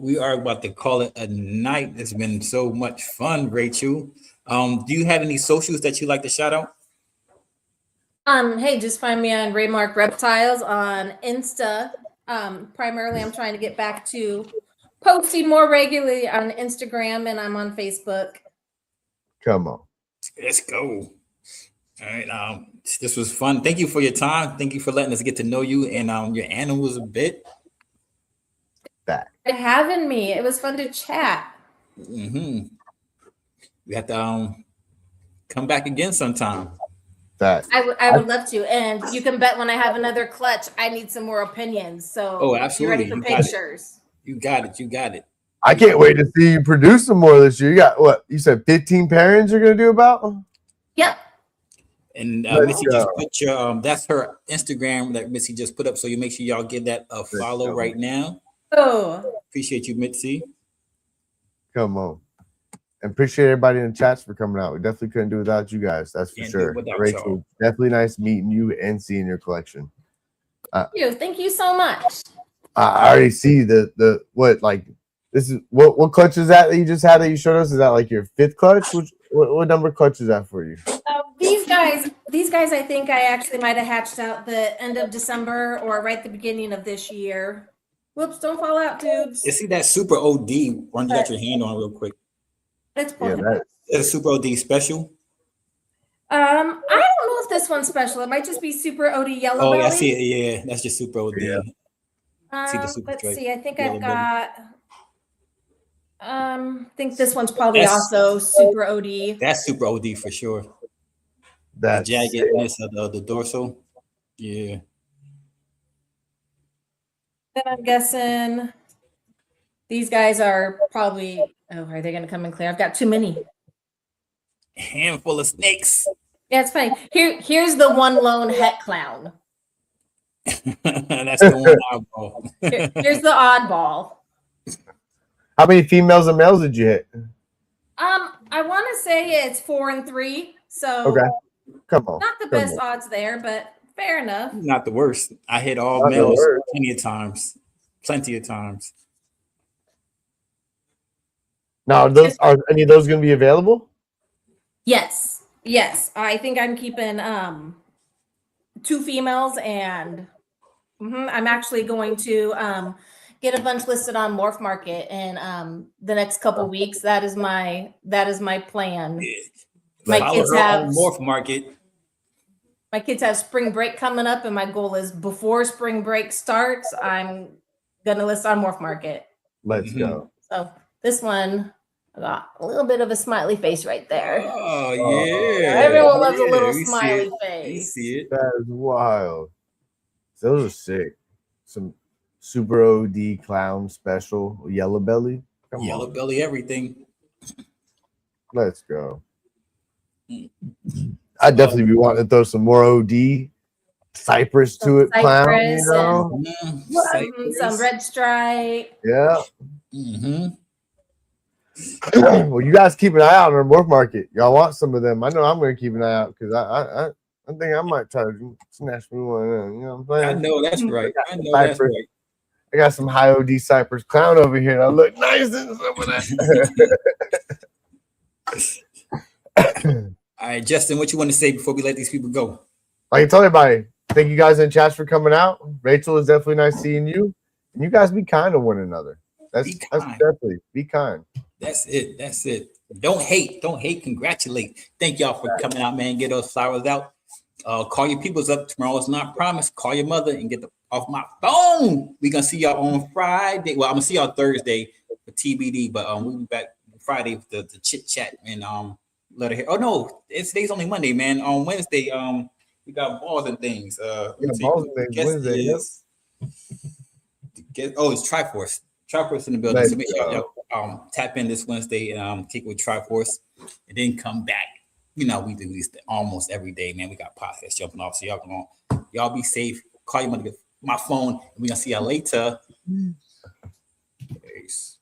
We are about to call it a night. It's been so much fun, Rachel. Do you have any socials that you like to shout out? Hey, just find me on Raymark Reptiles on Insta. Primarily, I'm trying to get back to posting more regularly on Instagram, and I'm on Facebook. Come on. Let's go. All right. This was fun. Thank you for your time. Thank you for letting us get to know you and your animals a bit. Back. For having me. It was fun to chat. We have to come back again sometime. That. I would love to. And you can bet when I have another clutch, I need some more opinions. So absolutely. Be ready for pictures. You got it. I can't wait to see you produce some more this year. You got what? You said 15 pairings you're gonna do about? Yep. And Missy just put your that's her Instagram that Missy just put up. So you make sure y'all give that a follow right now. Oh. Appreciate you, Mitzi. Come on. And appreciate everybody in the chats for coming out. We definitely couldn't do without you guys. That's for sure. Rachel, definitely nice meeting you and seeing your collection. Thank you so much. I already see the what, like, this is what clutch is that you just had that you showed us? Is that like your fifth clutch? What number clutch is that for you? These guys, I think I actually might have hatched out the end of December or right at the beginning of this year. Whoops, don't fall out, dudes. You see that super OD one you got your hand on real quick. It's a super OD special. I don't know if this one's special. It might just be super OD yellow belly. I see it. Yeah, that's just super OD. Yeah. Let's see. I think I've got. I think this one's probably also super OD. That's super OD for sure. That jaggedness of the dorsal. Yeah. Then I'm guessing these guys are probably. Oh, are they going to come in clear? I've got too many. Handful of snakes. Yeah, it's funny. Here's the one lone het clown. That's the one oddball. Here's the oddball. How many females and males did you hit? I want to say it's 4 and 3. So okay, come on. Not the best odds there, but fair enough. Not the worst. I hit all males plenty of times. Now, are any of those going to be available? Yes. I think I'm keeping 2 females, and I'm actually going to get a bunch listed on Morph Market in the next couple weeks. That is my plan. Yeah. My kids have Morph Market. My kids have spring break coming up, and my goal is before spring break starts, I'm gonna list on Morph Market. Let's go. So this one, I got a little bit of a smiley face right there. Oh yeah! Everyone loves a little smiley face. You see it? That is wild. Those are sick. Some super OD clown special yellow belly. Yellow belly, everything. Let's go. I'd definitely be wanting to throw some more OD cypress to it, clown. You know, some red stripe. Yeah. Well, you guys keep an eye out on our Morph Market. Y'all want some of them? I know I'm going to keep an eye out because I think I might try to snatch me one. You know what I'm saying? I know that's right. I know that's right. I got some high OD Cypress clown over here. I look nice in some of that. All right, Justin, what you want to say before we let these people go? Like I told everybody, thank you guys in chat for coming out. Rachel, it's definitely nice seeing you. And you guys be kind to one another. That's definitely be kind. That's it. That's it. Don't hate. Don't hate. Congratulate. Thank y'all for coming out, man. Get those flowers out. Call your peoples up. Tomorrow is not promised. Call your mother and get them off my phone. We're gonna see y'all on Friday. Well, I'm gonna see y'all Thursday for TBD, but we'll be back Friday with the chit chat and let her hear. Oh no, today's only Monday, man. On Wednesday, we got balls and things. Balls and things Wednesday. It's Triforce. Triforce in the building. So make sure y'all tap in this Wednesday and kick with Triforce, and then come back. You know, we do these almost every day, man. We got podcasts jumping off, so y'all be safe. Call your mother, get my phone, and we're gonna see y'all later. Peace.